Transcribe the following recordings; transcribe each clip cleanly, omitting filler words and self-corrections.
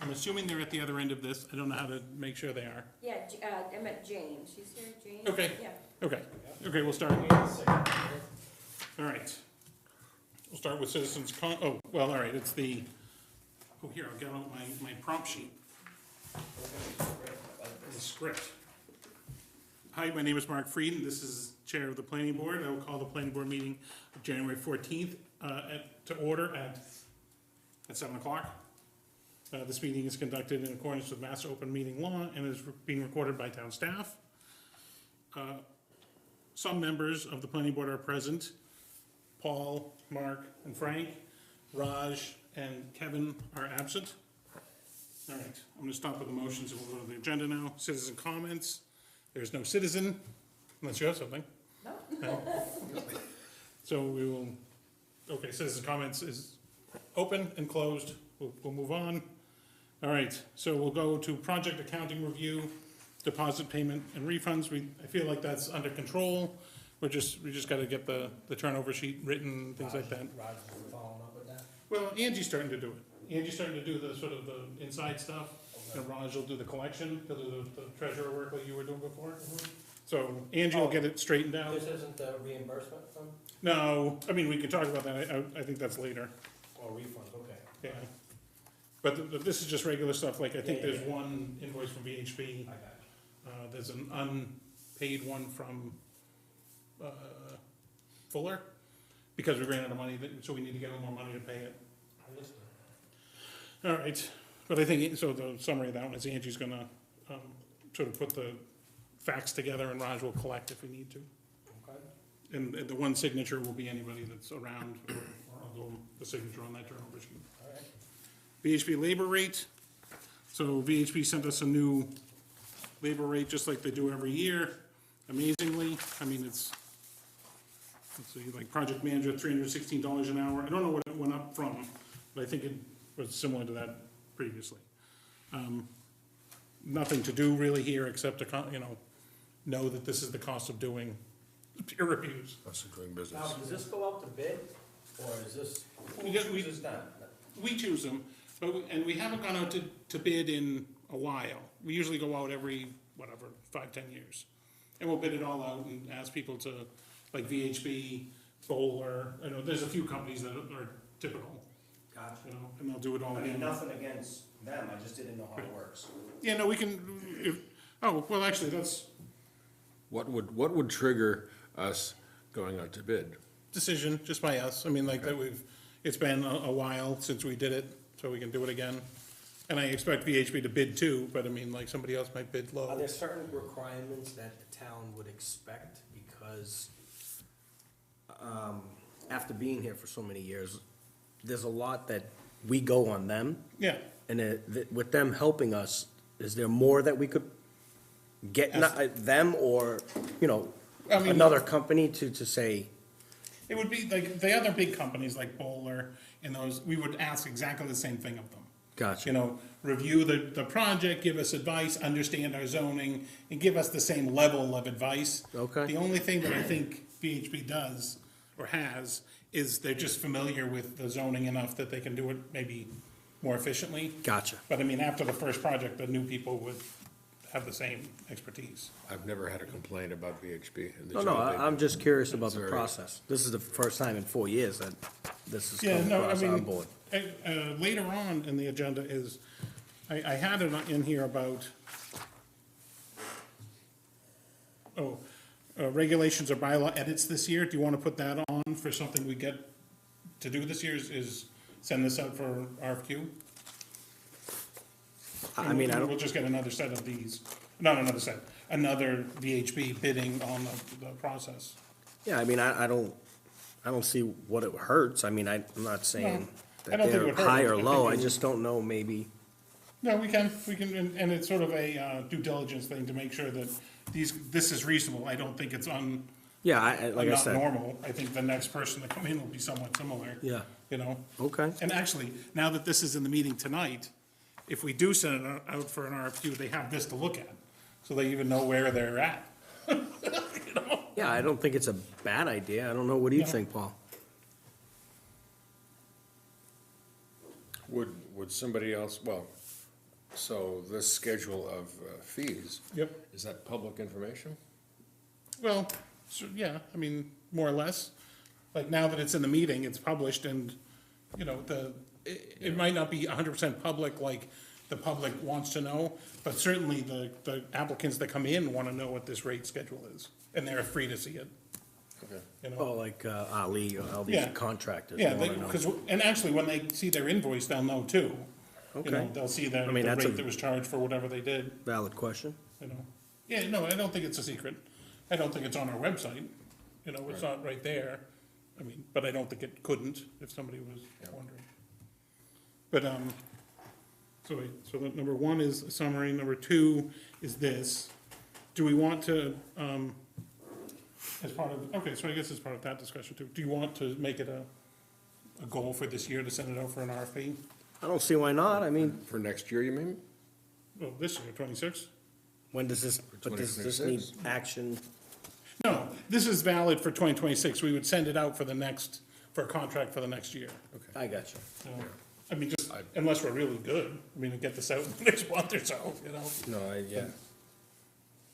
I'm assuming they're at the other end of this. I don't know how to make sure they are. Yeah, I met James, she's here, James? Okay. Yeah. Okay, we'll start. All right. We'll start with citizens all right, it's the, here, I'll get out my prompt sheet. The script. Hi, my name is Mark Fried, and this is Chair of the Planning Board. I will call the Planning Board meeting of January 14th to order at 7 o'clock. This meeting is conducted in accordance with Mass Open Meeting Law and is being recorded by town staff. Some members of the Planning Board are present. Paul, Mark, and Frank. Raj and Kevin are absent. All right, I'm going to stop with the motions and we'll go to the agenda now. Citizen comments. There's no citizen, unless you have something. No. So we will, okay, citizen comments is open and closed. We'll move on. All right, so we'll go to project accounting review, deposit payment and refunds. I feel like that's under control. We just got to get the turnover sheet written, things like that. Raj is following up with that? Well, Angie's starting to do it. Angie's starting to do the sort of the inside stuff, and Raj will do the collection, he'll do the treasurer work like you were doing before. So Angie will get it straightened out. This isn't the reimbursement from, No, I mean, we can talk about that, I think that's later, or refund, okay. yeah. But this is just regular stuff, like I think Yeah, there's yeah. one invoice from VHB, I got it. there's an unpaid one from Fuller, because we ran out of money, so we need to get a little more money to pay it. Understood. All right, but I think, so the summary of that one is Angie's gonna, sort of put the facts together and Raj will collect if we need to. Okay. And the one signature will be anybody that's around, or I'll do the signature on that turnover sheet. All right. VHB labor rate, so VHB sent us a new labor rate, just like they do every year, amazingly. I mean, let's see, like project manager, $316 an hour. I don't know what it went up from, but I think it was similar to that previously. Nothing to do really here except to, know that this is the cost of doing peer reviews. Us doing business. Now, does this go out to bid, or is this, who We get- we- chooses that? We choose them, and we haven't gone out to bid in a while. We usually go out every, 5-10 years. And we'll bid it all out and ask people to, like VHB, Bowler, there's a few companies that are typical, Gotcha. and they'll do it all I mean, again. nothing against them, I just didn't know how it works. Yeah, no, we can, actually, that's What would trigger us going out to bid? decision, just by us. I mean, like that it's been a while since we did it, so we can do it again. And I expect VHB to bid too, but I mean, like somebody else might bid Are low. there certain requirements that the town would expect, because, after being here for so many years, there's a lot that we go on them, Yeah, and with them helping us, is there more that we could get, not them or, I mean- another company to say, it would be like the other big companies like Bowler and those, we would ask exactly the same thing of them. gotcha, Review the project, give us advice, understand our zoning, and give us the same level of advice. Okay. The only thing that I think VHB does, or has, is they're just familiar with the zoning enough that they can do it maybe more efficiently. gotcha. But I mean, after the first project, the new people would have the same expertise. I've never had a complaint about VHB. and the No, job they do. I'm just curious about the Very- process. This is the first time in 4 years that this has Yeah, come no, I across our mean, board. later on in the agenda is, I had it in here about, regulations or bylaw edits this year. Do you want to put that on for something we get to do this year, is send this out for RFQ? I mean, I We'll don't, just get another set of these, not another set, another VHB bidding on the process. yeah, I mean, I don't see what it hurts. I mean, I'm not saying I that don't think it they're would hurt. high or I think low. it I would- just don't know, maybe. No, we can, and it's sort of a due diligence thing to make sure that this is reasonable. I don't think it's Yeah, like I not said, normal. I think the next person to come in will be somewhat similar. Yeah. Okay. And actually, now that this is in the meeting tonight, if we do send it out for an RFQ, they have this to look at, so they even know where they're at. Yeah, I don't think it's a bad idea. I don't know. What do you No. think, Paul? Would somebody else, well, So this schedule of fees, Yep. is that public information? Well, so, yeah, I mean, more or less. Like now that it's in the meeting, it's published and, you know, it might not be 100% public like the public wants to know, but certainly the applicants that come in want to know what this rate schedule is, and they're free to see it, Okay. you know? Oh, like Ali, or all these Yeah. contractors. Yeah, wanna know. because, and actually, when they see their invoice, they'll know too. You know, Okay. they'll see the I mean, that's rate a- that was charged for whatever they did, Valid question. you know? Yeah, no, I don't think it's a secret. I don't think it's on our website, you know, it's not right there. I mean, but I don't think it couldn't if somebody was wondering. But, so wait, so the number one is a summary, number two is this. Do we want to, as part of, okay, so I guess as part of that discussion too, do you want to make it a goal for this year to send it out for an RFP? I don't see why not. I mean, For next year, you mean? Well, this year, 26? when does this, but does this need 2026? action? No, this is valid for 2026. We would send it out for the next, for a contract for the next year. I got you. You know? I mean, just unless we're really good, I mean, to get this out in the next month or so, you know? No, yeah.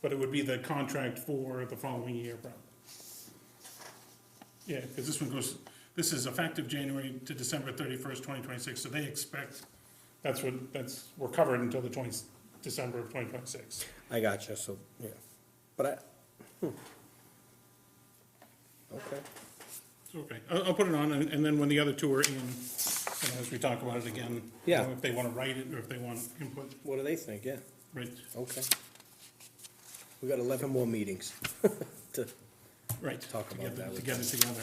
But it would be the contract for the following year, probably. Yeah, because this one goes, this is effective January to December 31st, 2026, so they expect, we're covered until the December of 2026. I got you, so, yeah. But okay. It's okay. I'll put it on, and then when the other two are in, you know, as we talk about it again, you Yeah. know, if they want to write it or if they want input, What do they think? Yeah, right, okay. We got 11 more meetings to, right. Talk to about get that To with get it together.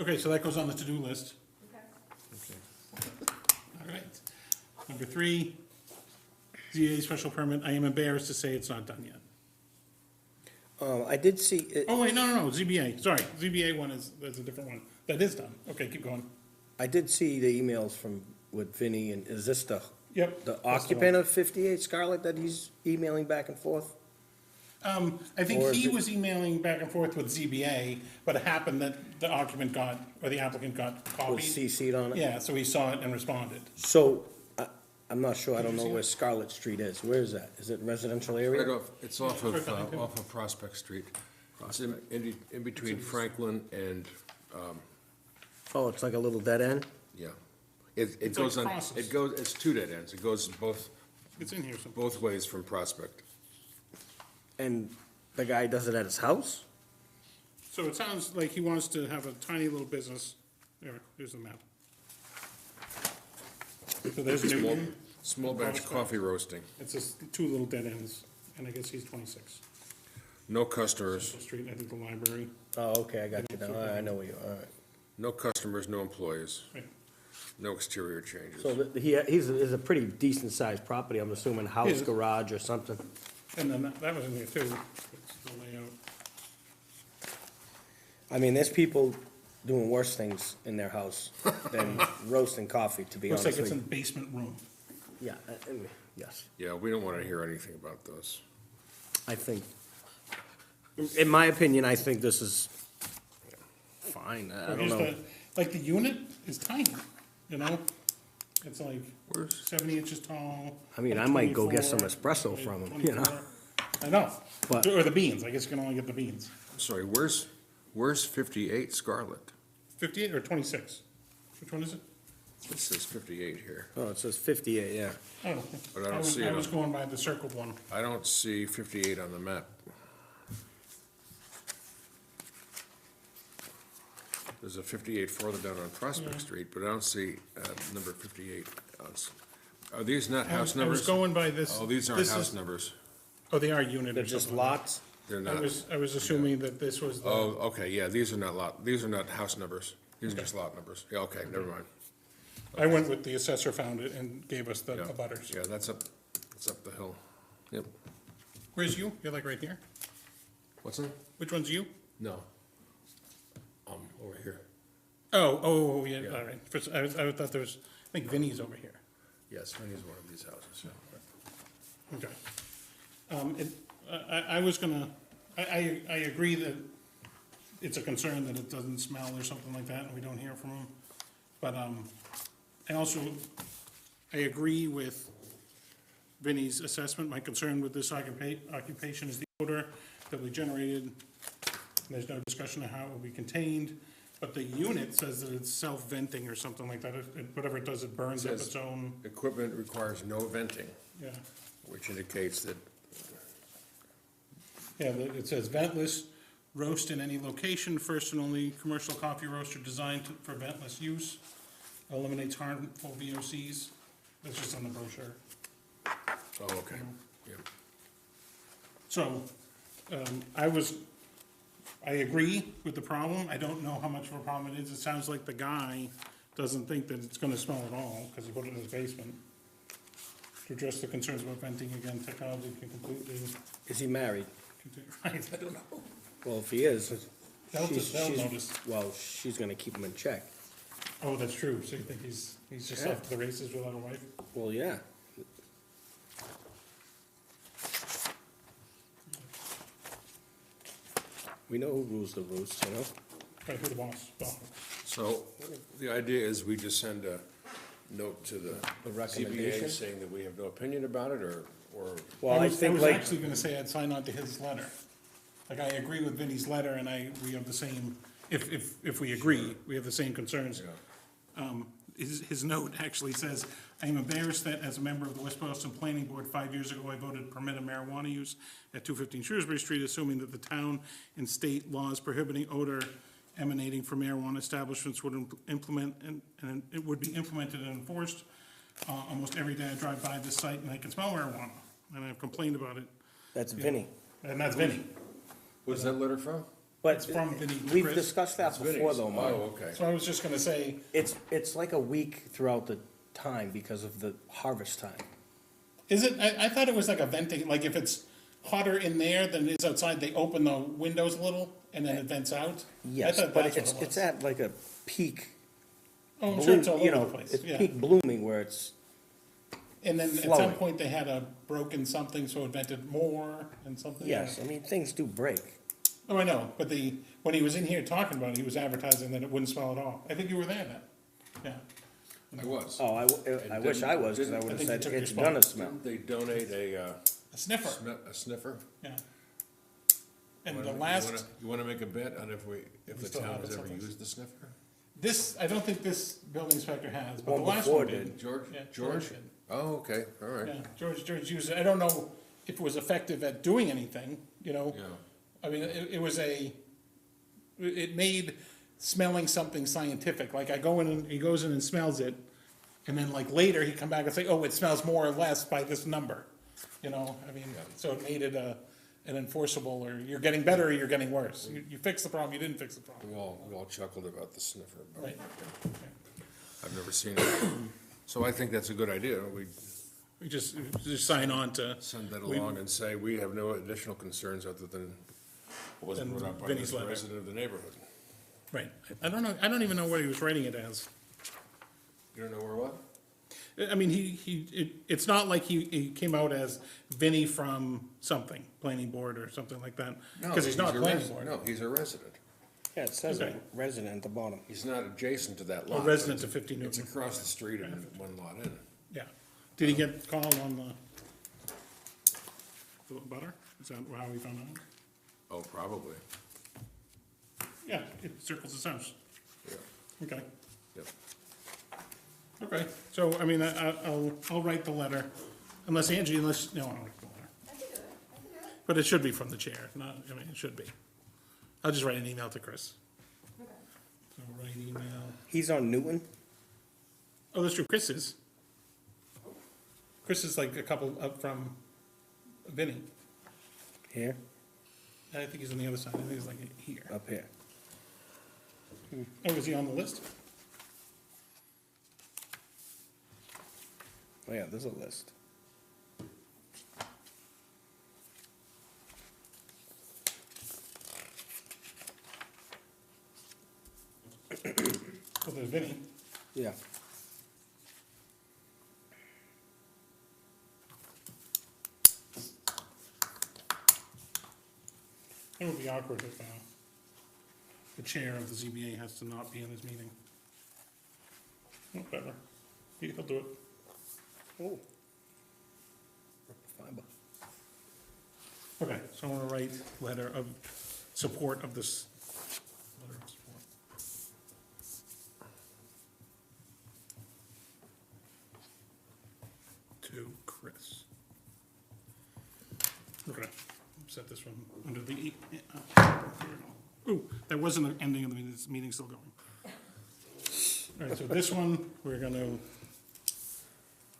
Okay, so that goes on the to-do list. All right. Number three, ZA special permit. I am embarrassed to say it's not done yet. I did see, it. Oh, wait, no, ZBA, sorry. ZBA one that's a different one. That is done. Okay, keep going. I did see the emails from, with Vinny, and is this Yep. the that's the occupant of 58 Scarlett that he's emailing back and forth? I think Or is he it- was emailing back and forth with ZBA, but it happened that the occupant got, or the applicant got Was copied. CC'd on it? Yeah, so he saw it and responded. So, I'm not sure, I Did don't you know see where it? Scarlett Street is. Where is that? Is it residential Right area? off, it's off of, Right behind him. off of Prospect Street. It's in between Franklin and, Oh, it's like a little dead end? yeah. It It's goes like on, crosses. it goes, it's two dead ends. It goes It's in here somewhere. both ways from Prospect. And the guy does it at his house? So it sounds like he wants to have a tiny little business. Here's the map. So there's Small, Newton. small batch coffee roasting. It's just two little dead ends, and I guess he's 26. No customers, Central Street, I think the library. Oh, okay, I got you now. I know where you are, all right. no customers, no employees, Right. no exterior changes. So he's a pretty decent sized property, I'm assuming, house, Yeah. garage or something. And then that was in there too. It's the layout. I mean, there's people doing worse things in their house than roasting coffee, to be Looks honest like it's with in you. the basement room. Yeah, yes, Yeah, we don't want to hear anything about those. I think, in my opinion, I think this is fine, I don't Here's know. the- Like the unit is tiny, you know? It's like Where's, 70 inches tall. I mean, like I might go get 24, some espresso like from him, you know? 24. I know, But- or the beans, I guess you can only get the beans. sorry, where's 58 Scarlet? 58 or 26? Which one is it? It says 58 here. Oh, it says 58, yeah. Oh, But I don't was- see I it was on- going by the circled one. I don't see 58 on the map. There's a 58 further down on Prospect Street, but I don't see number 58. Are these not house I was numbers? going by this. Oh, these aren't this house is- numbers. Oh, they are unit They're or just something like lots? They're that. not. I was assuming that this was the, Oh, okay, yeah, these are not house numbers. These are just lot numbers. Yeah, okay, never mind. I went with the assessor found it and gave us the Yeah, butters. Yeah, that's up the hill. Yep. Where's you? You're like right here? What's that? Which one's you? No. Over here. Oh, yeah, Yeah. all right. I thought there was, I think Vinnie's over here. Yes, Vinnie's one of these houses, yeah. Okay. I was gonna, I agree that it's a concern that it doesn't smell or something like that, and we don't hear from them. But, I also I agree with Vinnie's assessment. My concern with this occupation is the odor that we generated. There's no discussion of how it will be contained, but the unit says that it's self-venting or something like that. Whatever it does, it burns up Says- its own, Equipment requires no venting, yeah. which indicates that, Yeah, it says ventless, roast in any location, first and only commercial coffee roaster designed for ventless use, eliminates harmful VOCs. That's just on the brochure. oh, okay, yeah. So, I agree with the problem. I don't know how much of a problem it is. It sounds like the guy doesn't think that it's gonna smell at all, because he put it in his basement. To address the concerns about venting, again, technology can completely, Is he married? right, I don't know. Well, if he is, They'll she's, notice. well, she's gonna keep him in check. Oh, that's true. So you think he's just Yeah. off to the races without a wife? Well, yeah. We know who rules the roost, you know? Right, who the boss? Oh. So the idea is we just send a note to the The recommendation? ZBA saying that we have no opinion about it, or, Well, I I think was like, actually gonna say I'd sign on to his letter. Like, I agree with Vinnie's letter, and we have the same, if we agree, we have the same concerns. yeah. His note actually says, "I am embarrassed that as a member of the West Boylston Planning Board 5 years ago, I voted to permit a marijuana use at 215 Shrewsbury Street, assuming that the town and state laws prohibiting odor emanating from marijuana establishments would implement, and it would be implemented and enforced. Almost every day I drive by this site and I can smell marijuana, and I've complained about it." that's Vinnie. And that's Vinnie. Where's that letter from? But It's from Vinnie to we've Chris. discussed that before Vinnie's. though, Mark. Oh, okay. So I was just gonna say, It's like a week throughout the time because of the harvest time. is it, I thought it was like a venting, like if it's hotter in there than it is outside, they open the windows a little and then it vents out? I Yes, thought but that's what it's, it was. it's at like a peak, Oh, I'm sure it's all bloom, you over know, the place, it's yeah. peak blooming where it's, And then at some flowing. point they had a broken something, so it vented more and something. yes, I mean, things do break. Oh, I know, but when he was in here talking about it, he was advertising that it wouldn't smell at all. I think you were there then, yeah. I was. Oh, I wish I was, cause I Didn't- would've I think said, you took it's your gonna spot. smell. They donate A sniffer, a sniffer? yeah. And You the wanna- last, You wanna make a bet on if We the still town have it has ever someplace. used the sniffer? I don't think this building inspector has, but the One last before one did. did. George? Yeah, George? did. Oh, okay, all right. Yeah, George used it. I don't know if it was effective at doing anything, you know? Yeah. I mean, it made smelling something scientific. Like I go in and he goes in and smells it, and then like later he come back and say, oh, it smells more or less by this number. You know, I mean, so it made it an enforceable, or you're getting better or you're getting worse. You fix the problem, you didn't fix the problem. We all chuckled about the sniffer, but Right. I've never seen it. So I think that's a good idea. We We just sign on to. send that we- along and say, we have no additional concerns other than what wasn't Than brought up by Vinnie's the letter. resident of the neighborhood. Right. I don't know, I don't even know what he was writing it as. You don't know where what? I mean, it's not like he came out as Vinnie from something, planning board or something like that. Because he's not a planning resi- board. No, he's a resident. Yeah, it says Okay. resident at the bottom. He's not adjacent to that A lot. resident but of 50 It's Newton. across the street and one lot in. Yeah. Did he get called on the butter? Is that how we found out? Oh, probably, Yeah, it circles his house. yeah, Okay. yep. Okay, so, I mean, I'll write the letter, unless Angie, no, I don't like the letter. I can do it, But it should be from the chair, not, I mean, it should be. I'll just write an email to Chris. Okay. So write email. He's on Newton? Oh, that's true, Chris is. Chris is like a couple up from Vinnie. Here, I think he's on the other side, I think he's like here. up here. Oh, is he on the list? Oh yeah, there's a list. Oh, there's Vinnie. Yeah. It would be awkward if, the chair of the ZBA has to not be in his meeting. Whatever, he'll do it. Oh. Fiber. Okay, so I'm gonna write letter of support of this. Letter of support. To Chris. Okay, set this one under the, ooh, there wasn't an ending of the meeting, this meeting's still going. All right, so this one, we're gonna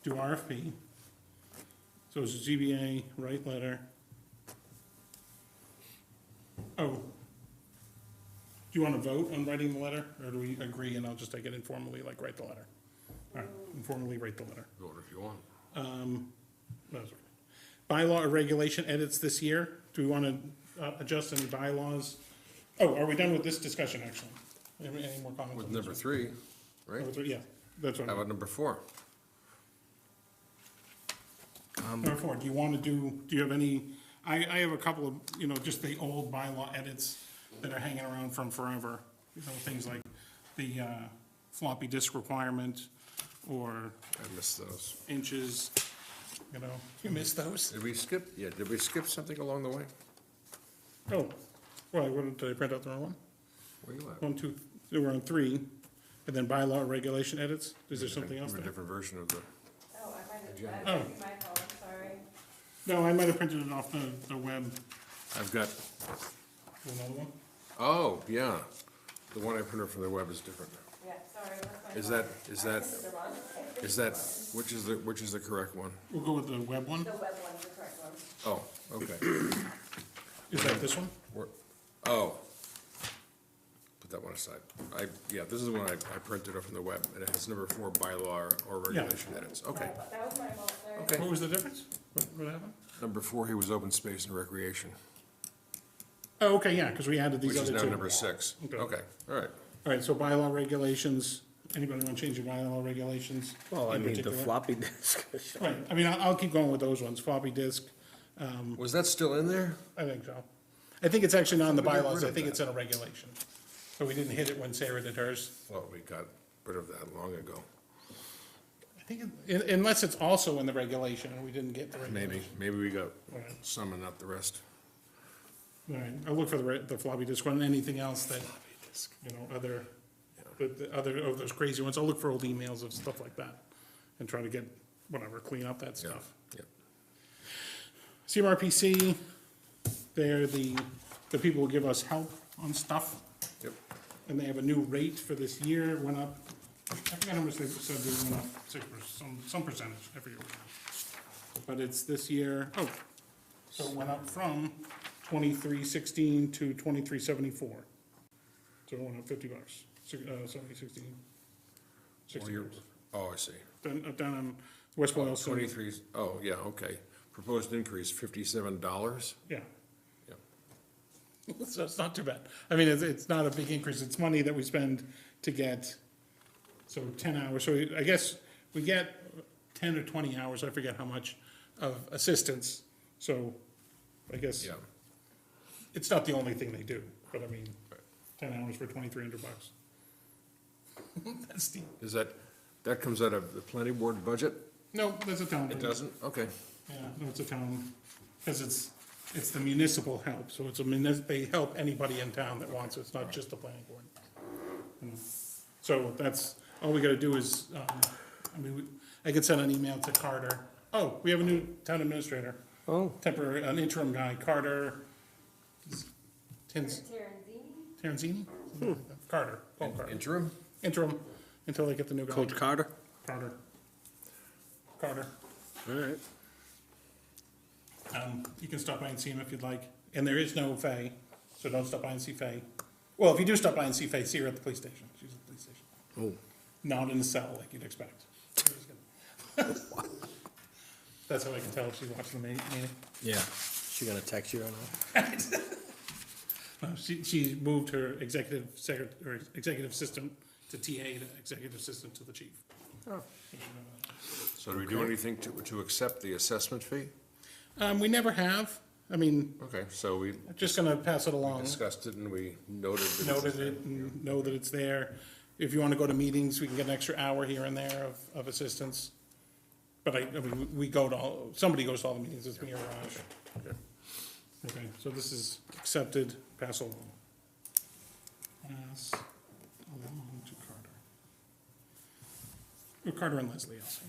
do RFP. So it's ZBA, write letter. Oh. Do you want to vote on writing the letter, or do we agree and I'll just take it informally, like write the letter? All right, informally write the letter. Vote if you want. That's okay. Bylaw or regulation edits this year? Do we want to adjust any bylaws? Oh, are we done with this discussion, actually? Any more comments? With on this number one? 3, right? Number three, yeah, that's what. How about number 4? Number 4, do you have any, I have a couple of, just the old bylaw edits that are hanging around from forever. Things like the floppy disk requirement, or I missed those. inches, you missed those? Did we skip something along the way? Oh, well, did I print out the wrong one? Where you at? 1, 2, they were on 3, and then bylaw or regulation edits, is there something else A there? different version of the, Oh, I might Agenda. have, that might be my fault, sorry. No, I might have printed it off the web. I've got, Another one? oh, yeah. The one I printed from the web is different. Yeah, sorry, that's my fault. Is that, which is the correct one? We'll go with the web one. The web one's the correct one. Oh, okay. Is that this one? Oh. Put that one aside. This is the one I printed off from the web, and it has number 4 bylaw or regulation edits. Okay. That was my fault, sorry. Okay. What was the difference? What happened? Number 4, he was open space and recreation, Oh, okay, yeah, because we added these which is other now two. number 6. Okay. Okay, all right. All right, so bylaw regulations, anybody want to change your bylaw regulations? Well, I in mean, the particular? floppy disk. Right, I mean, I'll keep going with those ones, floppy disk, Was that still in there? I think so. I think it's actually not in the We got bylaws, rid I of think that. it's in a regulation. So we didn't hit it when Sarah did hers. Well, we got rid of that long ago. I think, unless it's also in the regulation, and we didn't get the regulation. Maybe we got All right. some and not the rest. All right, I'll look for the floppy disk one, and anything else that, other, the other of those crazy ones, I'll look for old emails of stuff like that, and try to get, clean up that Yeah, stuff. yeah. CMRPC, they're the people who give us help on stuff, Yep. and they have a new rate for this year, went up, I forgot how much they said they went up, some percentage, I forget what it was. But it's this year, so it went up from 2316 to 2374. So it went up $50, 60. Oh, I see. Down on West Boylston. 23, oh, yeah, okay. Proposed increase, $57? Yeah. Yeah. So it's not too bad. I mean, it's not a big increase. It's money that we spend to get, 10 hours. So I guess we get 10 or 20 hours, I forget how much, of assistance. So I guess Yeah. it's not the only thing they do, but I mean, 10 hours for $2,300. That's steep. Is that comes out of the planning board budget? No, that's a town. It budget. doesn't? Okay. Yeah, no, it's a town, because it's the municipal help, so it's they help anybody in town that wants it, it's not just the planning board. So that's, all we gotta do is, I could send an email to Carter. Oh, we have a new town administrator, Oh, temporary, an interim guy, Carter. Terenzini? Terenzini? Carter, Paul Carter, Interim? interim, until they get the new guy. Coach Carter? Carter. All right. You can stop by and see him if you'd like, and there is no Faye, so don't stop by and see Faye. Well, if you do stop by and see Faye, see her at the police station, she's at the police station, Oh, not in the cell like you'd expect. That's how I can tell if she's watching the meeting. yeah. She gonna text you or not? No, she moved her executive assistant to TA to executive assistant to the chief. So do we do anything to accept the assessment fee? We never have, I mean, Okay, so we just gonna pass it along. discussed it and we noted. that- Noted it and know that it's there. If you wanna go to meetings, we can get an extra hour here and there of assistance. But I mean, we go to all, somebody goes to all the meetings, it's me or Raj. Okay. Okay, so this is accepted, pass along. Pass along to Carter. Or Carter and Leslie, I'll say.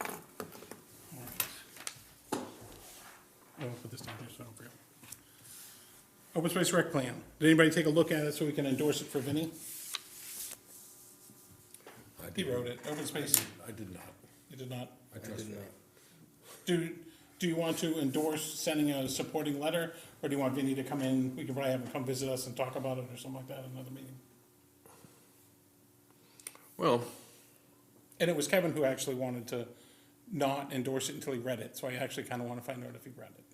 All right. I'll put this down here so I don't forget. Open Space Rec Plan. Did anybody take a look at it so we can endorse it for Vinnie? He wrote it, Open Space, I did not. you did not? I trust you. Do you want to endorse sending a supporting letter, or do you want Vinnie to come in? We can probably have him come visit us and talk about it or something like that at another meeting. Well, And it was Kevin who actually wanted to not endorse it until he read it, so I actually kind of want to find out if he read it.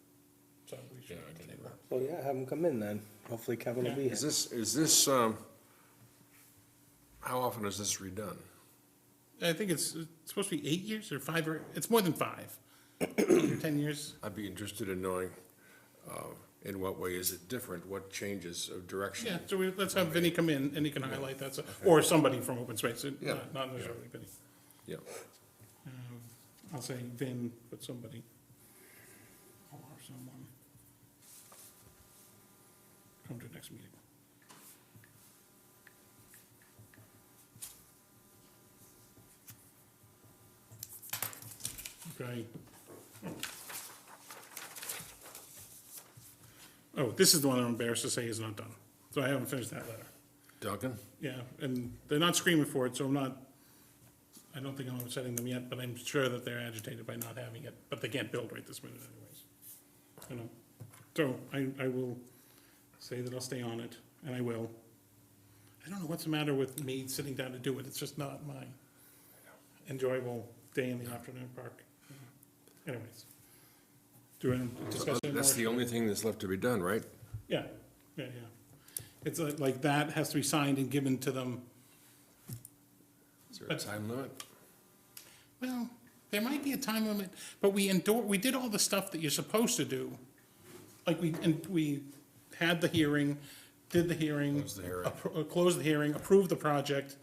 So we should. Yeah, I didn't. So yeah, have him come in then. Hopefully Kevin will be here. is this, how often is this redone? I think it's supposed to be 8 years or 5, or, it's more than 5. 8 or 10 years. I'd be interested in knowing, in what way is it different, what changes of direction? Yeah, so let's have Vinnie come in and he can highlight that, or somebody from Open Space, Yeah. not necessarily Vinnie. Yeah, I'll say Vin, but somebody. Or someone. Come to the next meeting. Okay. Oh, this is the one I'm embarrassed to say is not done. So I haven't finished that letter. Duncan? Yeah, and they're not screaming for it, so I don't think I'm upsetting them yet, but I'm sure that they're agitated by not having it, but they can't build right this minute anyways. You know, so I will say that I'll stay on it, and I will. I don't know what's the matter with me sitting down to do it, it's just not my enjoyable day in the afternoon park. Anyways. Do we discuss it more? That's the only thing that's left to be done, right? Yeah. It's like that has to be signed and given to them. Is there a time limit? Well, there might be a time limit, but we did all the stuff that you're supposed to do. Like we had the hearing, did the hearing. Closed the hearing. Closed the hearing, approved the project.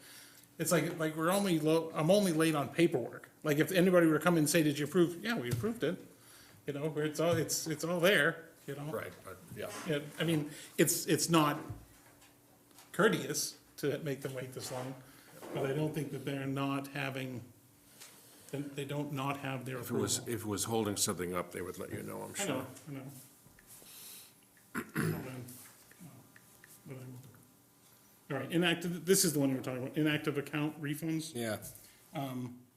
It's like I'm only late on paperwork. Like if anybody were to come in and say, did you approve? Yeah, we approved it. You know, where it's all there, you know? Right, but, yeah. Yeah, I mean, it's not courteous to make them wait this long, but I don't think that they're not having, they don't not have their If it approval. was holding something up, they would let you know, I'm I sure. know. But I will. All right, inactive, this is the one we're talking about, inactive account refunds. Yeah.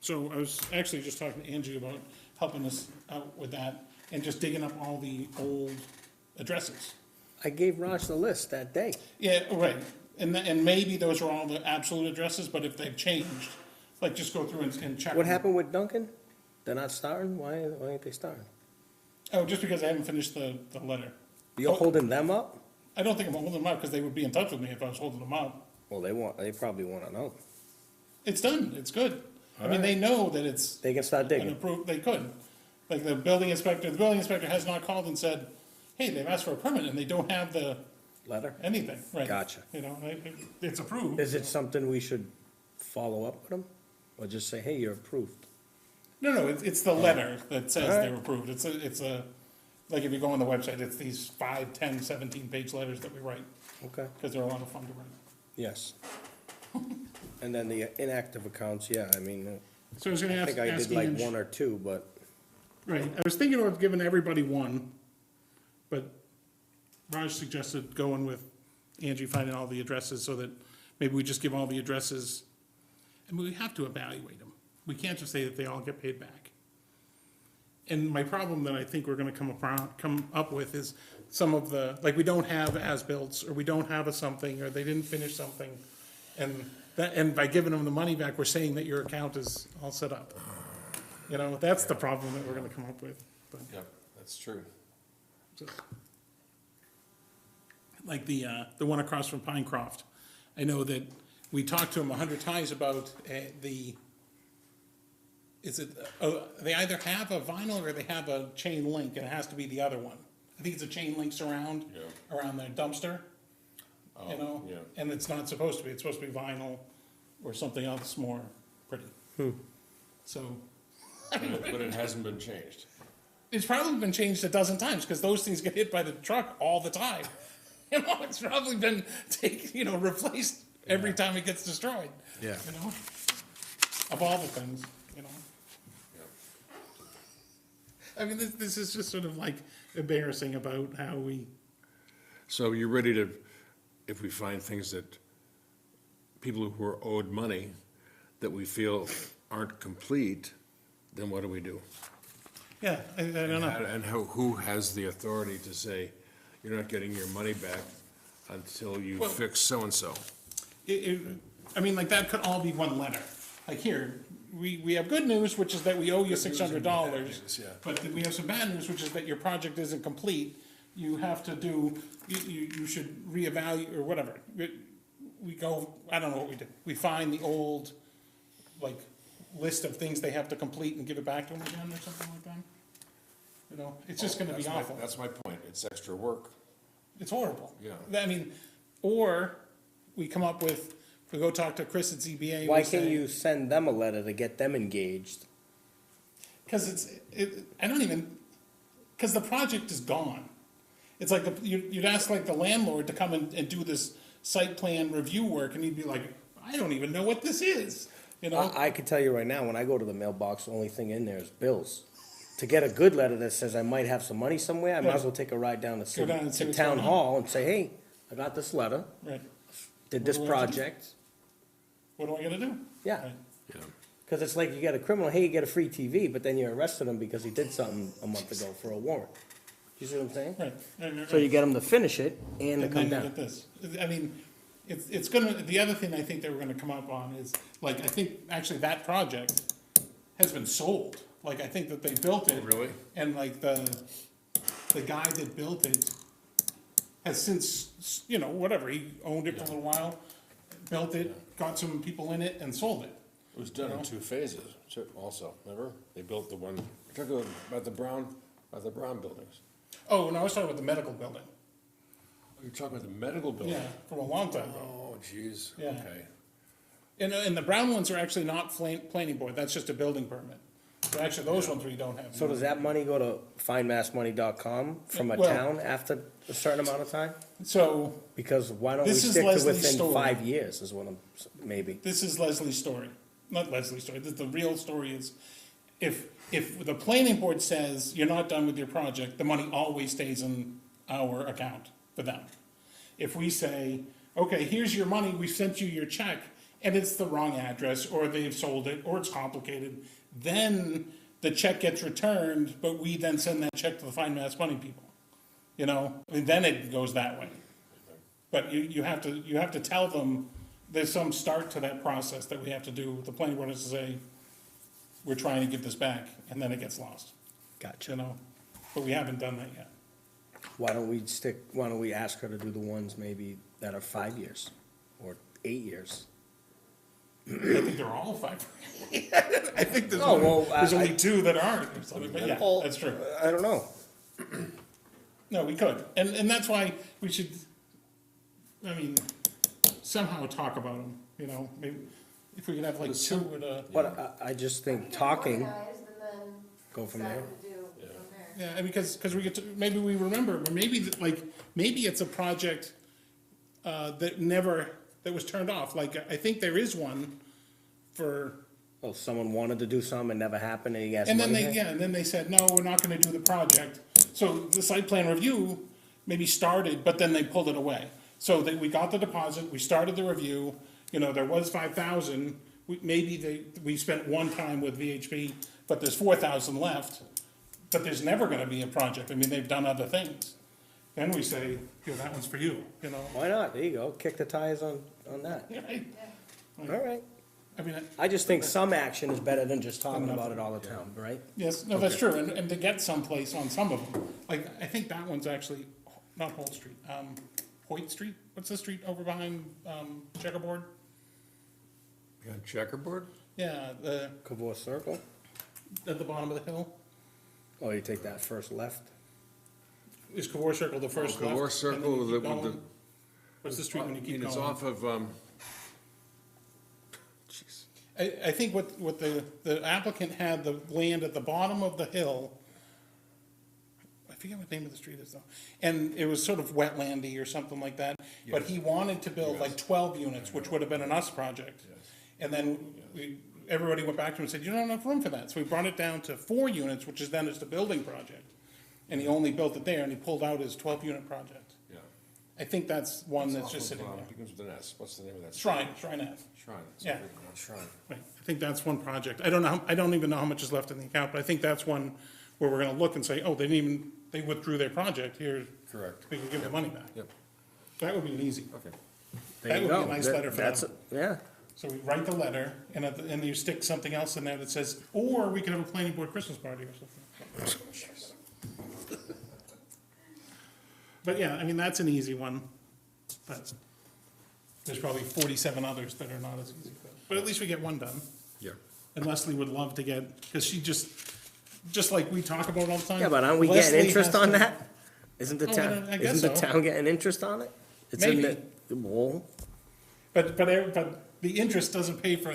So I was actually just talking to Angie about helping us out with that and just digging up all the old addresses. I gave Raj the list that day. Yeah, right, and maybe those are all the absolute addresses, but if they've changed, like just go through and check. What them. happened with Duncan? They're not starting? Why ain't they starting? Oh, just because I haven't finished the letter. You're Oh. holding them up? I don't think I'm holding them up, because they would be in touch with me if I was holding them up. Well, they probably wanna know. It's done, it's good. I mean, they know that it's They can start an digging. approved, they could. Like the building inspector has not called and said, hey, they've asked for a permit and they don't have the, Letter? anything, right? Gotcha. You know, it's approved. Is it something we should follow up with them? Or just say, hey, you're approved? No, it's the letter that says All right. they're approved. It's a, like if you go on the website, it's these 5, 10, 17-page letters that we write, Okay, because they're a lot of fun to write. yes. And then the inactive accounts, yeah, I mean, So I was gonna I ask, think I did like Ange- one or two, but Right, I was thinking of giving everybody one, but Raj suggested going with Angie finding all the addresses so that maybe we just give all the addresses. I mean, we have to evaluate them. We can't just say that they all get paid back. And my problem that I think we're gonna come up with is some of the, like, we don't have as-bills, or we don't have a something, or they didn't finish something. And by giving them the money back, we're saying that your account is all set up. You know, that's the problem that we're gonna come up with. But, Yep, that's true. like the one across from Pinecroft, I know that we talked to them 100 times about they either have a vinyl or they have a chain link, and it has to be the other one. I think it's a chain link surround around their dumpster. you know? yeah. And it's not supposed to be, it's supposed to be vinyl or something else more pretty. So, But it hasn't been changed. it's probably been changed a dozen times, because those things get hit by the truck all the time. You know, it's probably been replaced every time it gets destroyed. Yeah. You know, of all the things, you know. I mean, this is just sort of like embarrassing about how we, So you're ready to, if we find things that, people who are owed money that we feel aren't complete, then what do we do? yeah, I don't know. And who has the authority to say, you're not getting your money back until you Well- fix so-and-so? I mean, like, that could all be one letter. Like, here, we have good news, which is that we owe you $600. yeah. But we have some bad news, which is that your project isn't complete. You have to do, you should reevaluate, or whatever. We go, I don't know what we do. We find the old, like, list of things they have to complete and give it back to them again, or something like that. You know, it's just gonna be awful. That's my point, it's extra work. It's horrible. Yeah. I mean, or we come up with, we go talk to Chris at ZBA. Why we can't say- you send them a letter to get them engaged? Because because the project is gone. It's like, you'd ask like the landlord to come and do this site plan review work, and he'd be like, I don't even know what this is, you know? I can tell you right now, when I go to the mailbox, the only thing in there is bills. To get a good letter that says I might have some money somewhere, I might as well take a ride down to Go down and see to what's town going on. hall and say, hey, I got this letter, Right. did this What do I have to do? project. What do I gotta do? Yeah, Right. Yeah. because it's like you get a criminal, hey, you get a free TV, but then you arrested him because he did something a month ago for a warrant. You see what I'm saying? Right. So you get him to finish it and to And come then you down. get this. I mean, it's gonna, the other thing I think that we're gonna come up on is, like, I think actually that project has been sold. Like, I think that they built it. Really? And like the guy that built it has since, whatever, he owned it for a little while, built it, got some people in it and sold it. It was done in two phases, also, remember? They built the one, talk about the Brown buildings. Oh, no, I was talking about the medical building. You're talking about the medical building? Yeah, from a long time ago. Oh, jeez, Yeah. okay. And the brown ones are actually not planning board, that's just a building permit. So actually, those ones we don't have. So does that money go to findmassmoney.com from a Well- town after a certain amount of time? So, Because why don't we This is stick to Leslie's within story. 5 years is what I'm, maybe. this is Leslie's story, not Leslie's story, the real story is, if the planning board says you're not done with your project, the money always stays in our account for them. If we say, okay, here's your money, we sent you your check, and it's the wrong address, or they've sold it, or it's complicated, then the check gets returned, but we then send that check to the Find Mass Money people. You know, I mean, then it goes that way. But you have to tell them, there's some start to that process that we have to do. The planning board has to say, we're trying to give this back, and then it gets lost, Gotcha. you know? But we haven't done that yet. Why don't we ask her to do the ones maybe that are 5 years or 8 years? I think they're all 5. I think there's, Oh, well, there's I- only 2 that aren't, or something, but yeah, Well, that's true. I don't know. No, we could, and that's why we should, I mean, somehow talk about them, you know? Maybe if we could have like 2 at a, But I just think talking, Organized and then go from decide there. what to do from there. yeah, and because we get to, maybe we remember, or maybe maybe it's a project that was turned off. Like, I think there is one for, Oh, someone wanted to do something and never happened and he asked and then money they, back? yeah, and then they said, no, we're not gonna do the project. So the site plan review maybe started, but then they pulled it away. So that we got the deposit, we started the review, there was 5,000, we spent one time with VHB, but there's 4,000 left, but there's never gonna be a project. I mean, they've done other things. Then we say, that one's for you, Why not? There you go. Kick the tires on that. Right? All right. I mean, I just think some action is better than just talking about it all the time, right? yes, no, that's true, and to get someplace on some of them, like, I think that one's actually, not Holt Street, Hoyt Street, what's the street over behind, Checkerboard? You got checkerboard? Yeah, Cavour Circle? at the bottom of the hill, Oh, you take that first left? is Cavour Circle the first left? Cavour and then Circle you with keep the, going? What's the street when you I keep mean, it's going? off of, jeez. I think what the applicant had the land at the bottom of the hill. I forget what the name of the street is though. And it was sort of wetlandy or something like that. But he wanted to build like 12 units, which would have been an us project. And then everybody went back to him and said, you don't have enough room for that. So we brought it down to 4 units, which is then is the building project. And he only built it there and he pulled out his 12-unit project. Yeah. I think that's one that's Off just of, sitting there. Begins with an S. What's the name of that? Shrine Ave. Shrine. Yeah. Shrine. Right, I think that's one project. I don't even know how much is left in the account, but I think that's one where we're gonna look and say, oh, they withdrew their project, here, Correct. we can give the money back. Yep. That would be an easy. Okay. There That you would be go. a nice That- letter for that's them. Yeah, So we write the letter, and and you stick something else in there that says, or we could have a planning board Christmas party or something. But yeah, I mean, that's an easy one, but there's probably 47 others that are not as easy. But at least we get one done. Yeah. And Leslie would love to get, because she just like we talk about all the time. yeah, but aren't we Leslie getting interest has on to- that? Isn't the Oh, town, I guess isn't the so. town getting interest on it? It's in Maybe. the well, But the interest doesn't pay for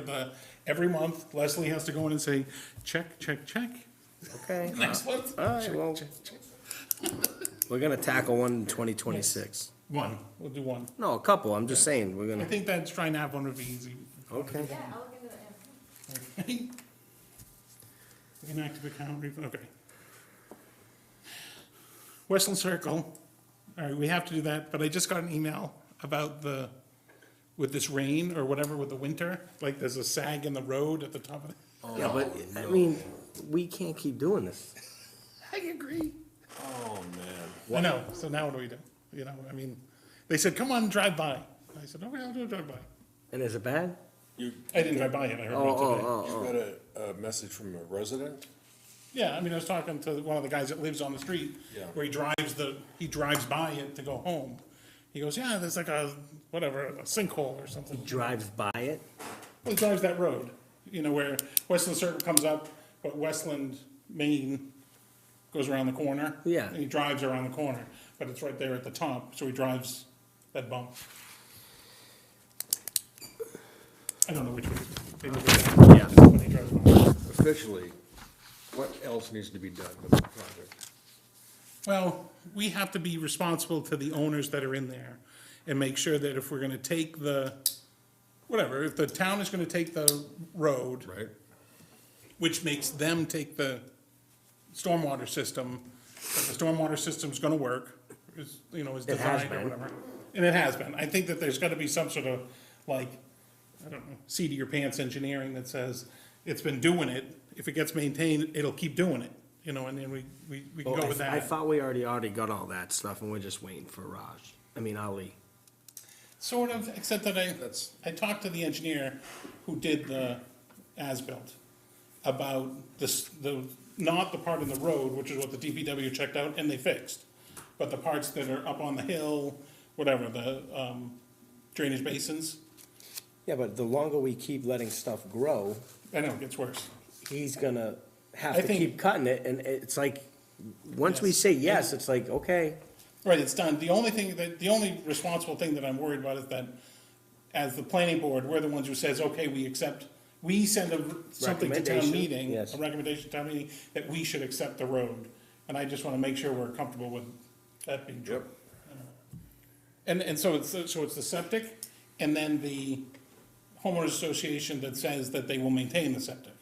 every month Leslie has to go in and say, check, check, check. okay. Next month. All right, check, well- check, check. We're gonna tackle one in 2026. One, we'll do one. No, a couple, I'm just saying, we're I gonna, think that's trying to have one would be easy. okay. Yeah, I'll look into that. Inactive account, okay. Westland Circle, all right, we have to do that, but I just got an email about with this rain or whatever with the winter, like there's a sag in the road at the top of it. Yeah, but, I mean, we can't keep doing this. I agree. Oh, man. I know, so now what do we do? You know, I mean, they said, come on, drive by. I said, okay, I'll do a drive by. And is it bad? You, I didn't drive by it, I heard about it today. you got a message from a resident? Yeah, I mean, I was talking to one of the guys that lives on the street, Yeah. where he drives by it to go home. He goes, yeah, there's like a sinkhole or something. Drives by it? Well, he drives that road, you know, where Westland Circle comes up, but Westland, Maine goes around the corner. Yeah. And he drives around the corner, but it's right there at the top, so he drives that bump. I don't know which way. They live there. Yeah. When he drives by. Officially, what else needs to be done with the project? Well, we have to be responsible to the owners that are in there and make sure that if we're gonna take if the town is gonna take the road, Right? which makes them take the stormwater system, that the stormwater system's gonna work, is has designed or been. whatever. And it has been. I think that there's gotta be some sort of, like, I don't know, seat of your pants engineering that says, it's been doing it, if it gets maintained, it'll keep doing it, you know, and then we can go with that. I thought we already got all that stuff and we're just waiting for Ali. Sort of, except that That's- I talked to the engineer who did the as-built about not the part in the road, which is what the DPW checked out and they fixed, but the parts that are up on the hill, whatever, the drainage basins. Yeah, but the longer we keep letting stuff grow, I know, it gets worse. he's gonna have I to think- keep cutting it, and it's like, once we Yes. say yes, it's like, okay, Right, it's done. The only responsible thing that I'm worried about is that as the planning board, we're the ones who says, okay, we send something to town Recommendation, meeting, yes. a recommendation to town meeting, that we should accept the road. And I just wanna make sure we're comfortable with that being true. Yep. And so it's the septic, and then the homeowners association that says that they will maintain the septic.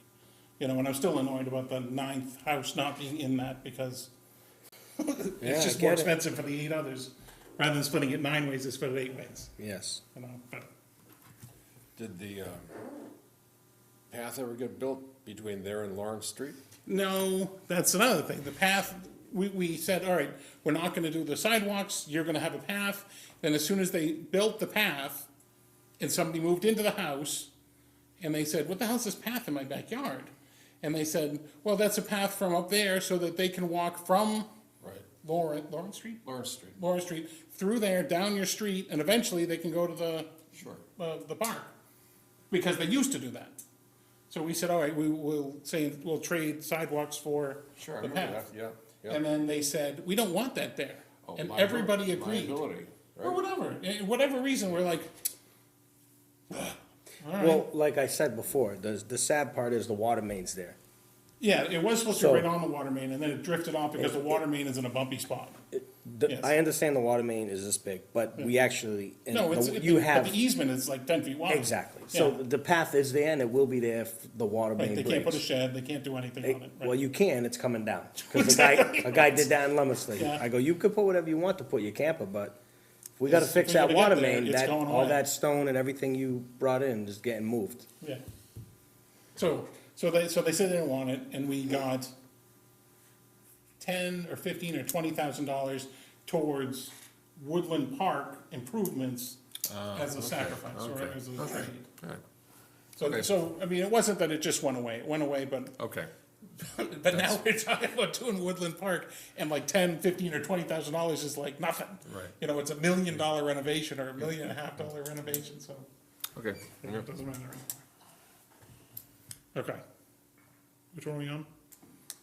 You know, and I'm still annoyed about the 9th house not being in that, because Yeah, it's just I more get it. expensive for the 8 others. Rather than splitting it 9 ways, they split it 8 ways, yes. you know, but, Did the path ever get built between there and Lawrence Street? no, that's another thing, the path, we said, all right, we're not gonna do the sidewalks, you're gonna have a path. Then as soon as they built the path, and somebody moved into the house, and they said, what the hell's this path in my backyard? And they said, well, that's a path from up there so that they can walk from Right. Lawrence Street? Lawrence Street. Lawrence Street, through there, down your street, and eventually they can go to Sure. the park. Because they used to do that. So we said, all right, we'll trade sidewalks for Sure, I the remember path. that, yeah, yeah. And then they said, we don't want that there. Oh, And liability- everybody agreed. Liability. or whatever. Whatever reason, we're like, all right. Well, like I said before, the sad part is the water main's there. Yeah, it was supposed to be So- right on the water main, and then it drifted off because the water main is in a bumpy spot. Yes. I understand the water main is this big, but we actually, and No, it's, you but have, the easement is like 10 feet wide. exactly. So Yeah. the path is there and it will be there if the water Right, main they can't put a breaks. shed, they can't do anything on it. Right. Well, you can, it's coming down. Cause Exactly. a guy did that in Leominster. Yeah. I go, you could put whatever you want to put your camper, but if we gotta If fix we that gotta get water there, main, it's that, going all away. that stone and everything you brought in is getting moved. Yeah. So they said they didn't want it, and we got 10 or 15 or $20,000 towards Woodland Park improvements as a sacrifice, or okay, as a okay. trade. All right. So, Okay. so, I mean, it wasn't that it just went away, it went away, but, Okay, but now we're talking about doing Woodland Park, and like 10, 15, or $20,000 is like nothing. Right. You know, it's $1 million renovation, or $1.5 million renovation, so. okay. Yeah, Yeah. it doesn't matter anymore. Okay. Which one are we on?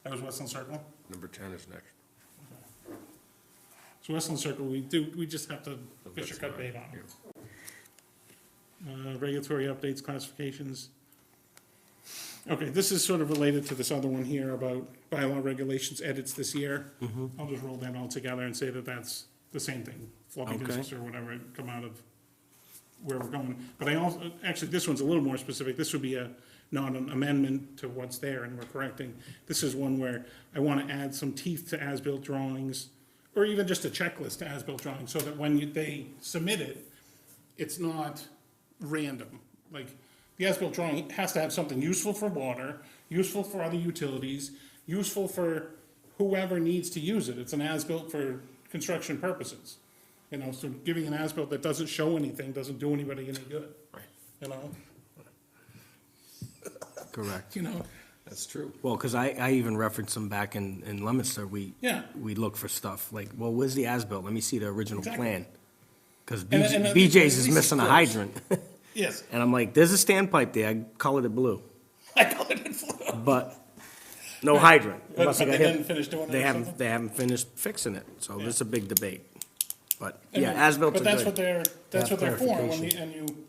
That was Westland Circle? Number 10 is next. So Westland Circle, we just have to fish or cut bait on. Regulatory updates, classifications. Okay, this is sort of related to this other one here about bylaw regulations edits this year. I'll just roll that all together and say that that's the same thing, floppy Okay. disks or whatever come out of where we're going. But I also, actually, this one's a little more specific. This would be not an amendment to what's there and we're correcting. This is one where I want to add some teeth to as-built drawings, or even just a checklist to as-built drawings, so that when they submit it, it's not random. Like, the as-built drawing has to have something useful for water, useful for other utilities, useful for whoever needs to use it. It's an as-built for construction purposes. You know, so giving an as-built that doesn't show anything doesn't do anybody any good. Right. You know, Correct. you know, That's true. Well, cause I even referenced them back in Leominster, Yeah. we look for stuff, like, well, where's the as-built? Let me see the original Exactly. plan. Cause And at BJ's is least missing a close. hydrant. yes. And I'm like, there's a standpipe there, I colored it blue, I colored it blue. but no hydrant. But Must have they got hit- didn't finish doing it They or haven't, something? they haven't finished fixing it, so Yeah. this is a big debate. But, And yeah, then- as-built But are that's what good. that's what they're for, when clarification.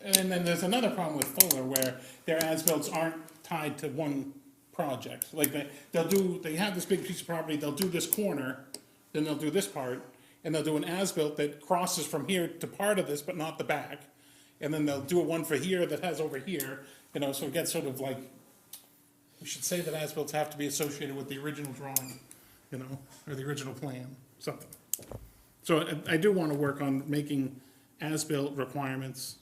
and then there's another problem with Fuller, where their as-bills aren't tied to one project. Like, they have this big piece of property, they'll do this corner, then they'll do this part, and they'll do an as-built that crosses from here to part of this, but not the back. And then they'll do a one for here that has over here, you know, so it gets sort of like, we should say that as-bills have to be associated with the original drawing, you know, or the original plan, something. So I do want to work on making as-built requirements,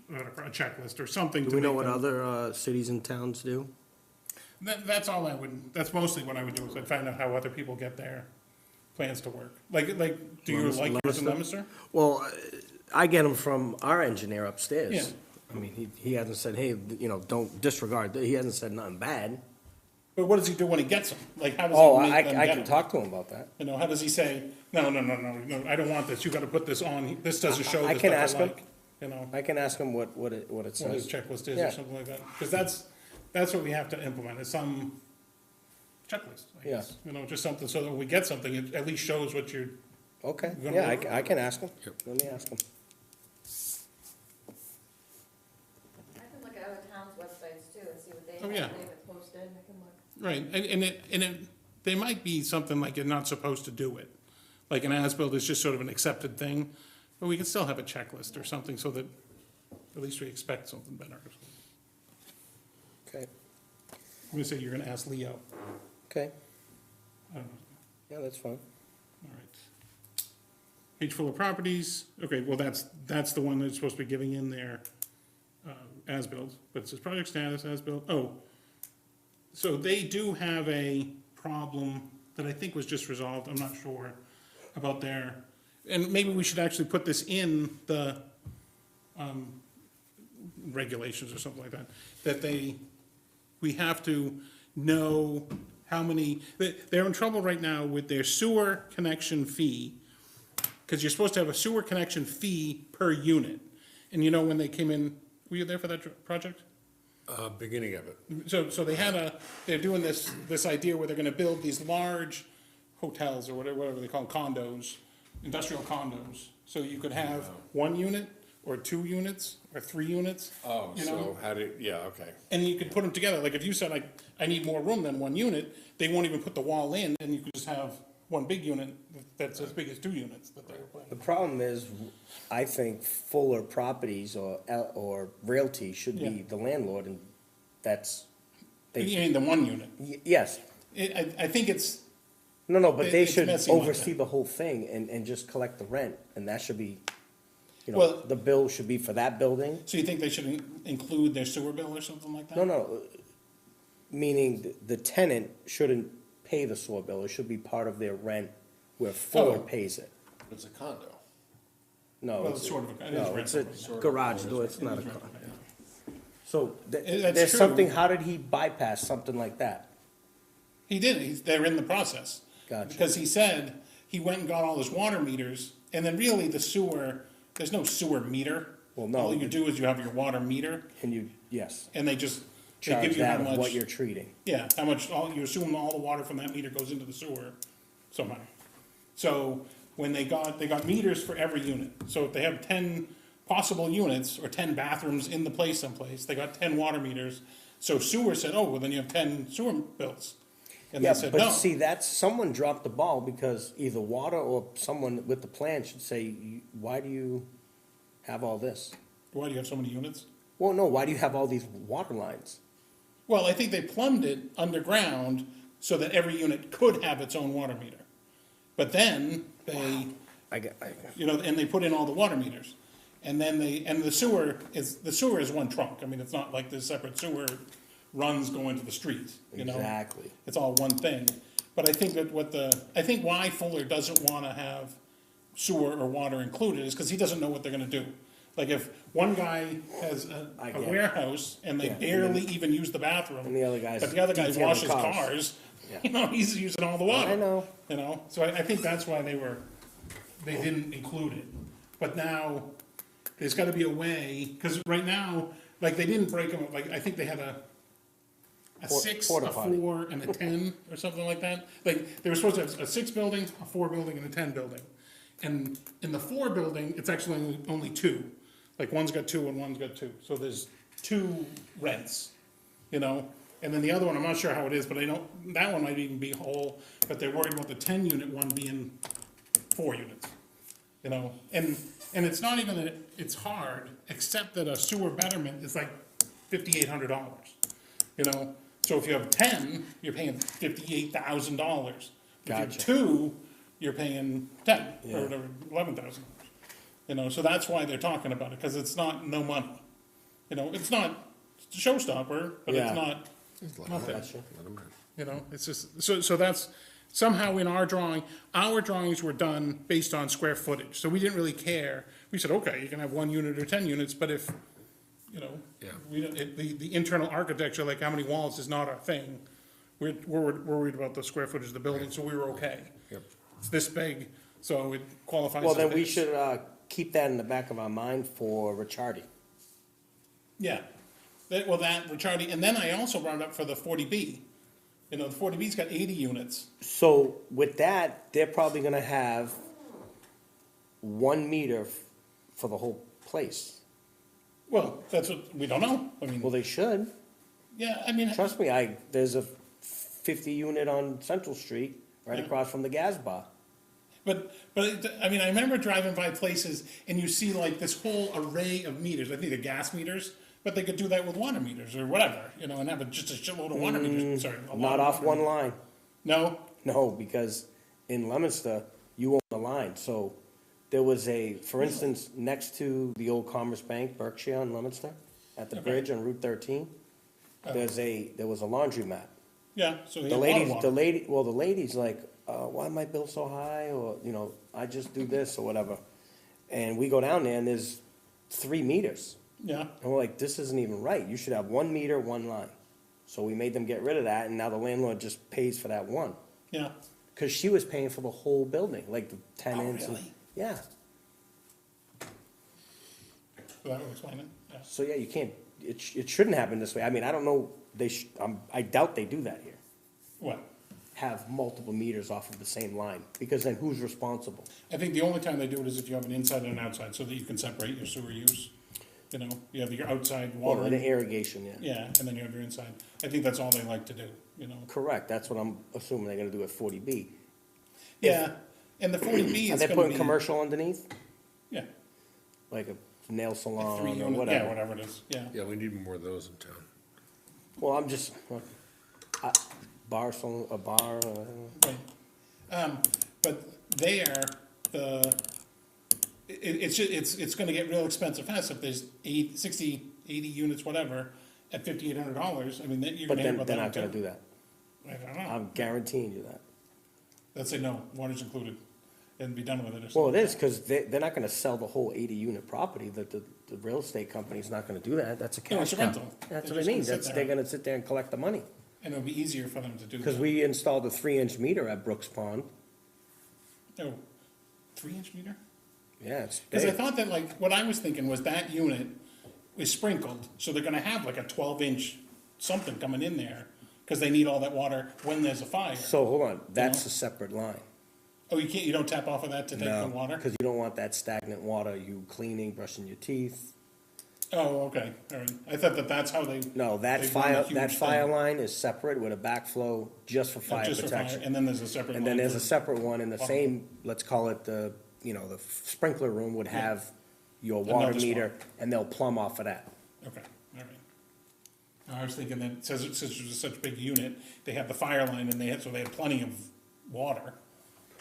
a checklist or something to Do we know make what them- other, cities and towns do? That's all I would, that's mostly what I would do, is I'd find out how other people get their plans to work. Like, do you like yours in Leominster? Well, I get them from our engineer upstairs. Yeah. I mean, he hasn't said, hey, you know, don't disregard, he hasn't said nothing bad. But what does he do when he gets them? Like, how does Oh, he I make them I get can them? talk to him about that. You know, how does he say, no, I don't want this, you gotta put this on, this doesn't show I the can stuff ask I him. like. You know, I can ask him what it what his says. checklist is Yeah. or something like that. Because that's what we have to implement, is some checklist, I guess. You know, just something, so that when we get something, it at least shows what you're, Okay, You're gonna yeah, work I can ask him. Yep. Let me ask him. I can look at other towns' websites too and see what they Oh, have, yeah. they have it posted, I can look. right, and they might be something like you're not supposed to do it. Like an as-built is just sort of an accepted thing, but we can still have a checklist or something so that at least we expect something better. Okay, I'm gonna say you're gonna ask Leo. okay, I don't know. yeah, that's fine. All right. Page full of properties, okay, well, that's the one that's supposed to be giving in their, as-built, but it says project status, as-built, oh. So they do have a problem that I think was just resolved, I'm not sure, about their, and maybe we should actually put this in the, regulations or something like that, we have to know how many, they're in trouble right now with their sewer connection fee, because you're supposed to have a sewer connection fee per unit. And you know, when they came in, were you there for that project? Beginning of it. So they're doing this idea where they're gonna build these large hotels or whatever they call them, condos, industrial condos. So you could have one unit, or 2 units, or 3 units. Oh, you know? so how do, yeah, okay. And you could put them together, like if you said, I need more room than 1 unit, they won't even put the wall in, and you could just have one big unit that's as big as 2 units that they were The planning. problem is, I think Fuller Properties or Realty should be Yeah. the landlord, and that's, You mean the 1 unit? yes. I think it's, No, but they It's should messy like oversee that. the whole thing and just collect the rent, and that should be, you know, Well- the bill should be for that building. so you think they should include their sewer bill or something like that? No, meaning the tenant shouldn't pay the sewer bill, it should be part of their rent where Fuller Oh. pays it. It's a condo. No, Well, it's sort of, it is no, it's a rental. garage door, it's not a car. So, That's there's true. something, how did he bypass something like that? He did, they're in the process. Gotcha. Because he said, he went and got all his water meters, and then really the sewer, there's no sewer meter. Well, no. All you do is you have your water meter, And you, yes, and they just, they charge give you how that of what much, you're treating. yeah, how much, you assume all the water from that meter goes into the sewer somehow. So, when they got meters for every unit, so if they have 10 possible units, or 10 bathrooms in the place someplace, they got 10 water meters. So sewer said, oh, well, then you have 10 sewer bills. And they Yeah, said, but no. see, that's, someone dropped the ball because either water or someone with the plan should say, why do you have all this? Why do you have so many units? Well, no, why do you have all these water lines? Well, I think they plumbed it underground so that every unit could have its own water meter. But then they, and they put in all the water meters. And then the sewer is one trunk. I mean, it's not like there's separate sewer runs going to the streets, you know? Exactly. It's all one thing. But I think that I think why Fuller doesn't wanna have sewer or water included is because he doesn't know what they're gonna do. Like if one guy has I a get it. warehouse and they Yeah, barely even use the bathroom. And the other guy's But the other guy detailing washes cars. cars, Yeah. you know, he's using all the water. I know. You know, so I think that's why they didn't include it. But now, there's gotta be a way, cause right now, like, they didn't break them, like, I think they had a Por- 6, porta a potty. 4, and a 10, or something like that. Like, they were supposed to have a 6 building, a 4 building, and a 10 building. And in the 4 building, it's actually only 2. Like, one's got 2 and one's got 2. So there's 2 rents, you know? And then the other one, I'm not sure how it is, but I know, that one might even be whole, but they're worried about the 10-unit one being 4 units, you know? And it's not even that it's hard, except that a sewer betterment is like $5,800, you know? So if you have 10, you're paying $58,000. If you have Gotcha. 2, you're paying 10, Yeah. or whatever, $11,000. You know, so that's why they're talking about it, because it's not no money. You know, it's not it's a showstopper, but Yeah. it's not nothing. Gotcha. You know, it's just, so that's, somehow in our drawings were done based on square footage, so we didn't really care. We said, okay, you can have 1 unit or 10 units, but if, you know, Yeah. we don't, the internal architecture, like how many walls is not our thing. We're worried about the square footage of the building, so we were okay. Yep. It's this big, so it qualifies Well, as then we this. should, keep that in the back of our mind for Ricciardi. Yeah, that, Richardi, and then I also brought it up for the 40B. You know, the 40B's got 80 units. So with that, they're probably gonna have 1 meter for the whole place. Well, that's what, we don't know. I mean, Well, they should. yeah, I mean, Trust me, there's a 50 unit on Central Street, right Yeah. across from the gas bar. but, I mean, I remember driving by places and you see like this whole array of meters. I think they're gas meters, but they could do that with water meters or whatever, you know, and have just a shitload of water meters, sorry. a lot Not of off water one meters. line. No? No, because in Leominster, you own the line. So there was for instance, next to the old Commerce Bank, Berkshire on Leominster, at the Okay. bridge on Route 13, there was a laundromat. Yeah, so they The have a lot of ladies, water. the lady's like, why my bill so high? Or, you know, I just do this or whatever. And we go down there and there's 3 meters. Yeah, And we're like, this isn't even right. You should have 1 meter, 1 line. So we made them get rid of that, and now the landlord just pays for that one. yeah. Because she was paying for the whole building, like the tenants. and- really? Yeah. So that would explain it, yeah. So yeah, you can't. It shouldn't happen this way. I mean, I don't know. I doubt they do that here. What? have multiple meters off of the same line, because then who's responsible? I think the only time they do it is if you have an inside and an outside, so that you can separate your sewer use. You know, you have your outside Well, water, the irrigation, yeah. yeah, and then you have your inside. I think that's all they like to do, you know? Correct, that's what I'm assuming they're gonna do at 40B. Yeah, and the 40B Are is they gonna putting be, commercial underneath, yeah, like a nail three salon or unit, yeah, whatever? whatever it is, yeah. Yeah, we need more of those in town. Well, I'm just, bar salon, a bar, Right. But there, it's gonna get real expensive fast if there's 60, 80 units, whatever, at $5,800, I mean, then you're but gonna hear then about they're that not gonna too. do that. I don't know, I'm guaranteeing you that. let's say no, water's included, and be done with it or Well, something. it is, because they're not gonna sell the whole 80-unit property, the real estate company's not gonna do that, that's a No, cash it's a cow. rental. That's They're what I just mean, gonna sit that's, there. they're gonna sit there and collect the money. And it'll be easier for them to do that. Because we installed a 3-inch meter at Brooks Pond, Oh, 3-inch meter? yeah, it's Because I big. thought that, like, what I was thinking was that unit is sprinkled, so they're gonna have like a 12-inch something coming in there, because they need all that water when there's a fire. So, hold on, that's know? a separate line. Oh, you don't tap off of that to take the water? Because you don't want that stagnant water, you cleaning, brushing your teeth. Oh, okay, all right. I thought that that's how they. No, that they run fire, a that huge fire thing. line is separate with a backflow just for fire Just for fire, protection. and then there's a separate And one then there's a for- separate one in the Water. same, let's call it the sprinkler room would have your water Another spot. meter, and they'll plumb off of that. Okay, all right. I was thinking that, since it's such a big unit, they have the fire line, and so they have plenty of water.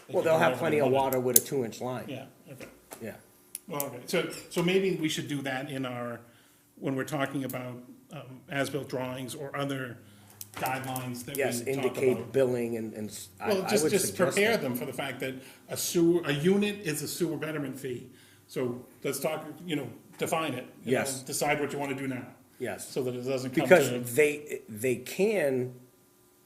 They Well, can they'll do have whatever plenty they of want. water with a 2-inch line, Yeah, okay. yeah. Well, okay, so maybe we should do that in our, when we're talking about as-built drawings or other guidelines that we Yes, talk indicate about. billing and I Well, would just suggest prepare that. them for the fact that a unit is a sewer betterment fee. So let's talk, define it. you know, Yes. Decide what you want to do now, Yes, so that it doesn't come because to, they can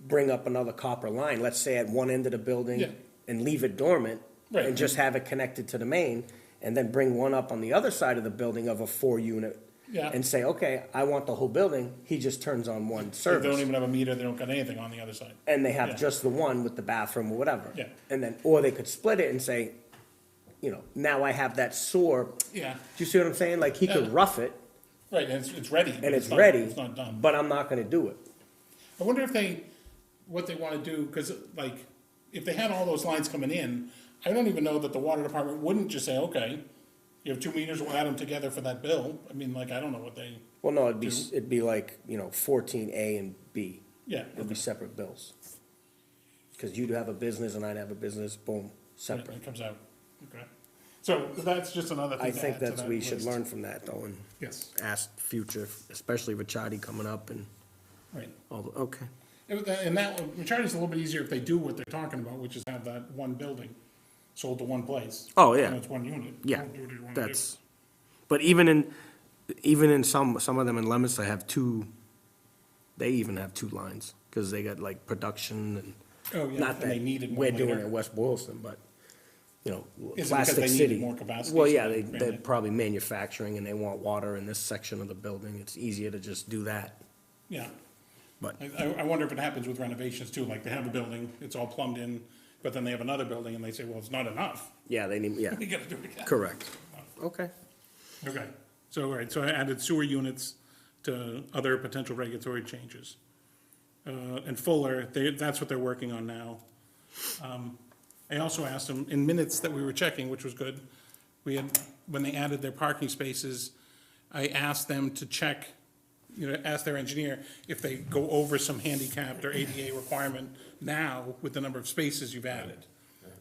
bring up another copper line, let's say at one end of the building, Yeah. and leave it dormant, Right. and just have it connected to the main, and then bring one up on the other side of the building of a 4-unit, Yeah. and say, okay, I want the whole building, he just turns on one if they don't service. even have a meter, they don't got anything on the other side. And they Yeah. have just the one with the bathroom or whatever. Yeah. And then, or they could split it and say, now I have that sewer, do Yeah, you see what I'm saying? Like, he could Yeah. rough it, right, and it's ready. but and it's not- ready, It's not done. but I'm not gonna do it. I wonder what they want to do, because like, if they had all those lines coming in, I don't even know that the water department wouldn't just say, okay, you have 2 meters, we'll add them together for that bill. I mean, like, I don't know what they, Well, no, it'd be like, 14A and B. yeah. It'd be separate bills. Cause you'd have a business and I'd have a business, boom, Right, separate. It comes out, okay. So that's just another thing I to think add to that's, that we should list. learn from that though, and Yes, ask future, especially Ricciardi coming up and right. all, okay. And that, Charlie's a little bit easier if they do what they're talking about, which is have that one building sold to one place. Oh, yeah. It's one unit. Yeah, Don't do what you wanna do. that's, but even in some of them in Leominster have they even have 2 lines, cause they got like production and, Oh, yeah, not and that they needed more we're doing later. it in West Boylston, but, Is it because Plastic they needed City. more capacity, Well, so yeah, they they're ran it? probably manufacturing and they want water in this section of the building, it's easier to just do that, Yeah. but, I wonder if it happens with renovations too, like they have a building, it's all plumbed in, but then they have another building and they say, well, it's not enough. yeah, they need, yeah, We gotta do it again. correct. Okay, Okay, so, all right, so I added sewer units to other potential regulatory changes. And Fuller, that's what they're working on now. I also asked them, in minutes that we were checking, which was good, when they added their parking spaces, I asked them to check, ask their engineer if they go over some handicapped or ADA requirement now with the number of spaces you've added.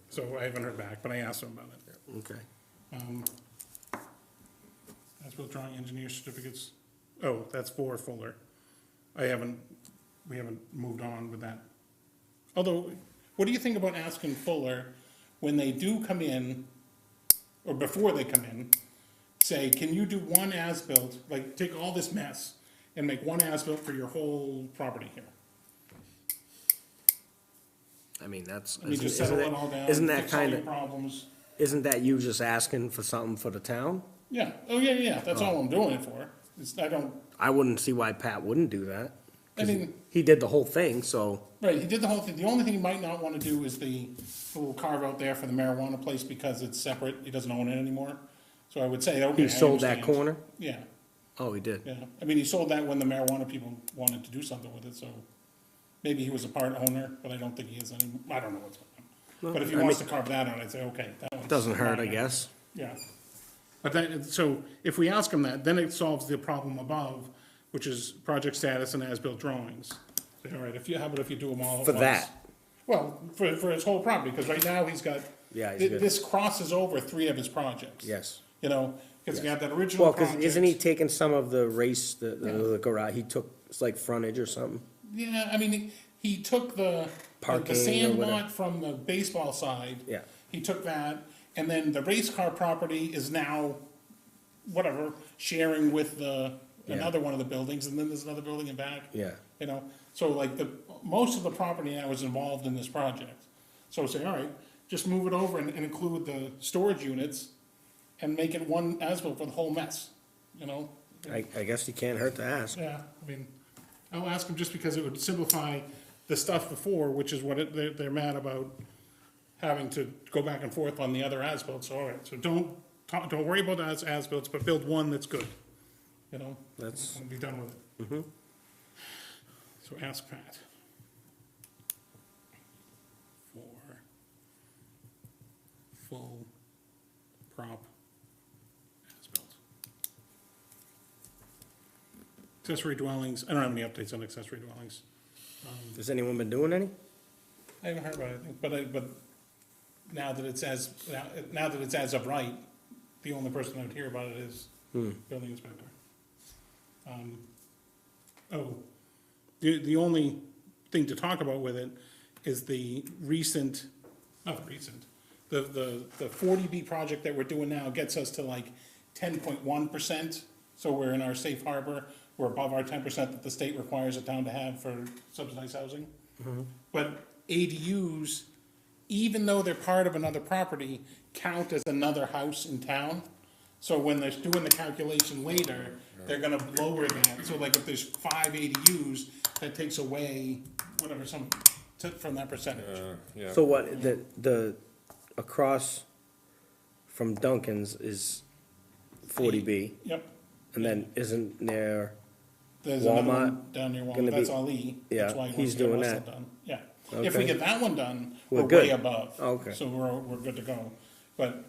So I haven't heard back, but I asked them about it. okay. As-built drawing engineer certificates, that's for Fuller. We haven't moved on with that. Although, what do you think about asking Fuller, when they do come in, or before they come in, say, can you do one as-built, like, take all this mess and make one as-built for your whole property here? I mean, that's, I mean, just isn't settle it all down, isn't that fix all kind your of, problems. isn't that you just asking for something for the town? Yeah, yeah, that's all I'm doing it for. I don't, I wouldn't see why Pat wouldn't do that. I mean, He did the whole thing, so, right, he did the whole thing. The only thing he might not wanna do is the little carve out there for the marijuana place because it's separate, he doesn't own it anymore. So I would say, okay, I he sold that understand. corner? Yeah, Oh, he did. yeah. I mean, he sold that when the marijuana people wanted to do something with it, so maybe he was a part owner, but I don't think he is any, I don't know what's going on. But if he I wants to carve that out, I'd say, okay, that one's. Doesn't hurt, I mine. guess. Yeah. But then, so if we ask him that, then it solves the problem above, which is project status and as-built drawings. Say, all right, how about if you do them all at For once? that. Well, for his whole property, because right now he's got. Yeah, he's good. This crosses over 3 of his projects. Yes. You know, because he got that original Well, project. because isn't he taking some of the race, the garage, he took, it's like frontage or something? Yeah, I mean, he took the Parking or sand whatever. lot from the baseball side. Yeah. He took that, and then the race car property is now, whatever, sharing with another one of the buildings, and then there's another building in back. Yeah. You know, so like most of the property now is involved in this project. So say, all right, just move it over and include the storage units and make it one as-built for the whole mess, you know? I guess you can't hurt to ask. Yeah, I mean, I'll ask them just because it would simplify the stuff before, which is what they're mad about having to go back and forth on the other as-built, so all right, so don't worry about as-built, but build one that's good, you know? That's- And be done with it. So ask Pat. For full prop as-built. Accessory dwellings, I don't have any updates on accessory dwellings. Has anyone been doing any? I haven't heard about it, but now that it's as of right, the only person that would hear about it is building inspector. The only thing to talk about with it is the 40B project that we're doing now gets us to like 10.1%. So we're in our safe harbor, we're above our 10% that the state requires a town to have for subsidized housing. But ADUs, even though they're part of another property, count as another house in town. So when they're doing the calculation later, they're gonna lower that, so like if there's 5 ADUs, that takes away whatever, from that percentage. Yeah. So what, the, across from Duncan's is 40B, Yep, and then isn't there, there's another one Walmart down near gonna Walmart, that's be- all E. yeah, That's why he he's wants to get doing Russell that. done. Yeah, if we Okay. get that one done, We're we're way good. above. Okay. So we're good to go, but,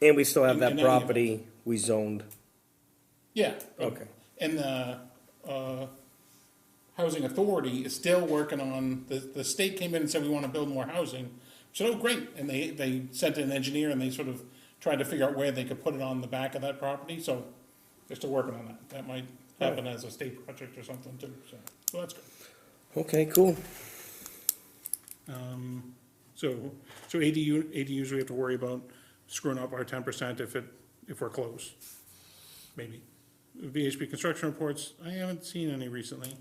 and we still have In that any event. property we zoned, yeah. okay. And the, Housing Authority is still working on, the state came in and said, we wanna build more housing. I said, oh, great, and they sent an engineer and they sort of tried to figure out where they could put it on the back of that property, so they're still working on that. That might happen as a state project or something too, so that's good. Okay, cool. So ADUs, we have to worry about screwing up our 10% if we're close, maybe. VHB construction reports, I haven't seen any recently.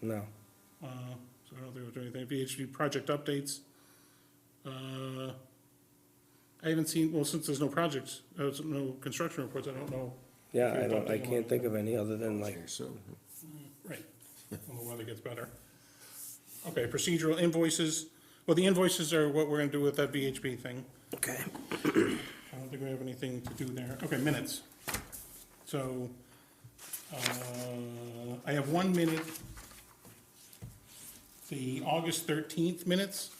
No. So I don't think we'll do anything. VHB project updates. I haven't seen, well, since there's no projects, there's no construction reports, I don't know. Yeah, if you have to I update them can't on- think of any other than like, So, Right, when the weather gets better. Okay, procedural invoices. Well, the invoices are what we're gonna do with that VHB thing. okay. I don't think we have anything to do there. Okay, minutes. So, I have 1 minute, the August 13th minutes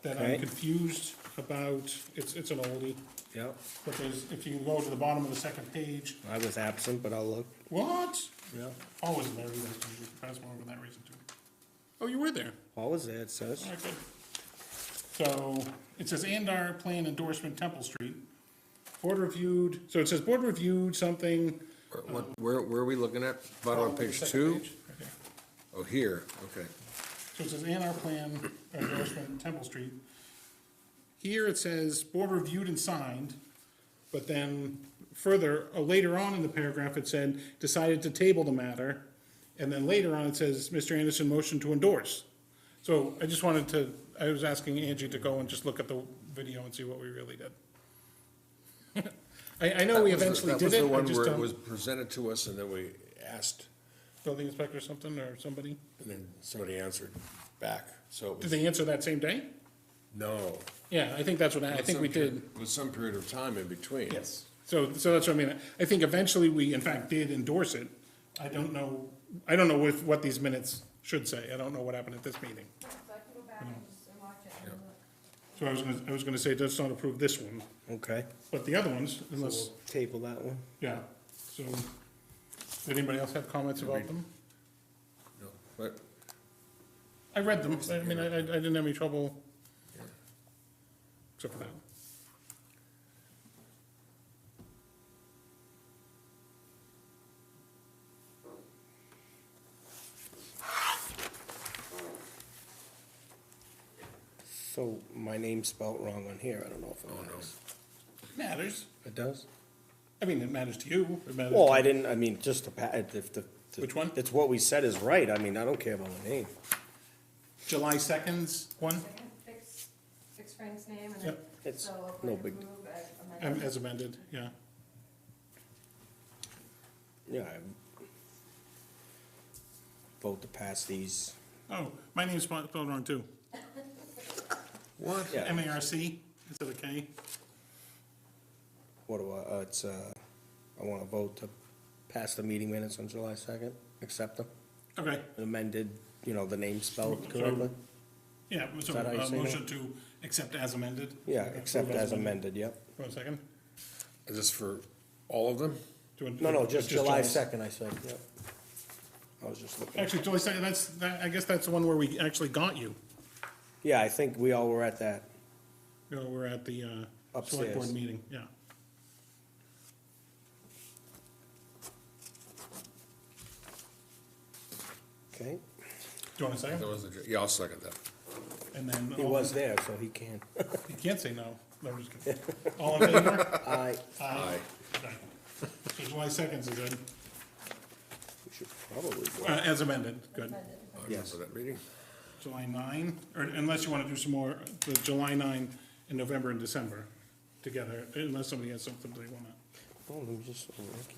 that I'm Okay. confused about. It's an oldie, Yep, but if you go to the bottom of the second page, I was absent, but I'll look. what? Yeah. Oh, wasn't there either, so you pass one over that reason too. Oh, you were there. All was there, it says. All right, good. So, it says and/or plan endorsement Temple Street. Board reviewed, so it says board reviewed something. where are we looking at? Bottom of the page second 2? page, right there. Oh, here, okay. So it says and/or plan endorsement Temple Street. Here it says board reviewed and signed, but then further, later on in the paragraph, it said decided to table the matter. And then later on, it says Mr. Anderson motion to endorse. So I just wanted I was asking Angie to go and just look at the video and see what we really did. I know we eventually did it, That I was the one just where it don't. was presented to us and then we asked building inspector or something, or somebody? And then somebody answered back, so it Did was, they answer that same day? no. Yeah, I think that's what, I think we did. With some period of time in between. Yes. So that's what I mean. I think eventually we, in fact, did endorse it. I don't know what these minutes should say. I don't know what happened at this meeting. So I can go back and just watch it and look. So I was gonna say, let's not approve this one, Okay, but the other ones, unless, we'll table that one. yeah. So, did anybody else have comments about them? No, but, I read them. I mean, I didn't have any trouble, yeah. except for that. So my name's spelled wrong on here, I don't know if it Oh, no. matters. Matters. It does? I mean, it matters to you. It matters. Well, to- I didn't, I mean, just to if the. Which one? It's what we said is right, I mean, I don't care about the name. July 2nd's one, Second, fix Frank's name and then. Yep. It's So we'll no put big, approve as amended. as amended, yeah. yeah, I vote to pass these. Oh, my name's spelled wrong too. What? Yeah. M-A-R-C instead of K. What do I, I wanna vote to pass the meeting minutes on July 2nd, accept them, Okay, amended, the name spelled So- correctly? yeah, so, that how you say that? motion to accept as amended? Yeah, Approve accept as amended, yep. One second. Is this for all of them? Do you want- No, just July July's. 2nd, I said, yep. I was just looking. Actually, July 2nd, I guess that's the one where we actually got you. Yeah, I think we all were at that. We're at the, select Upstairs. board meeting, yeah. Okay, Do you want a second? That was the, yeah, I'll second that. And then. he was there, so he can. You can't say no. No, I'm just kidding. All in favor? I, Aye. Okay. So July 2nd is good, we should probably go. as amended, good. Amended. I Yes. remember that meeting. July 9, or unless you want to do some more, the July 9 in November and December together, unless somebody has something they want to. Oh, let me just, oh, okay.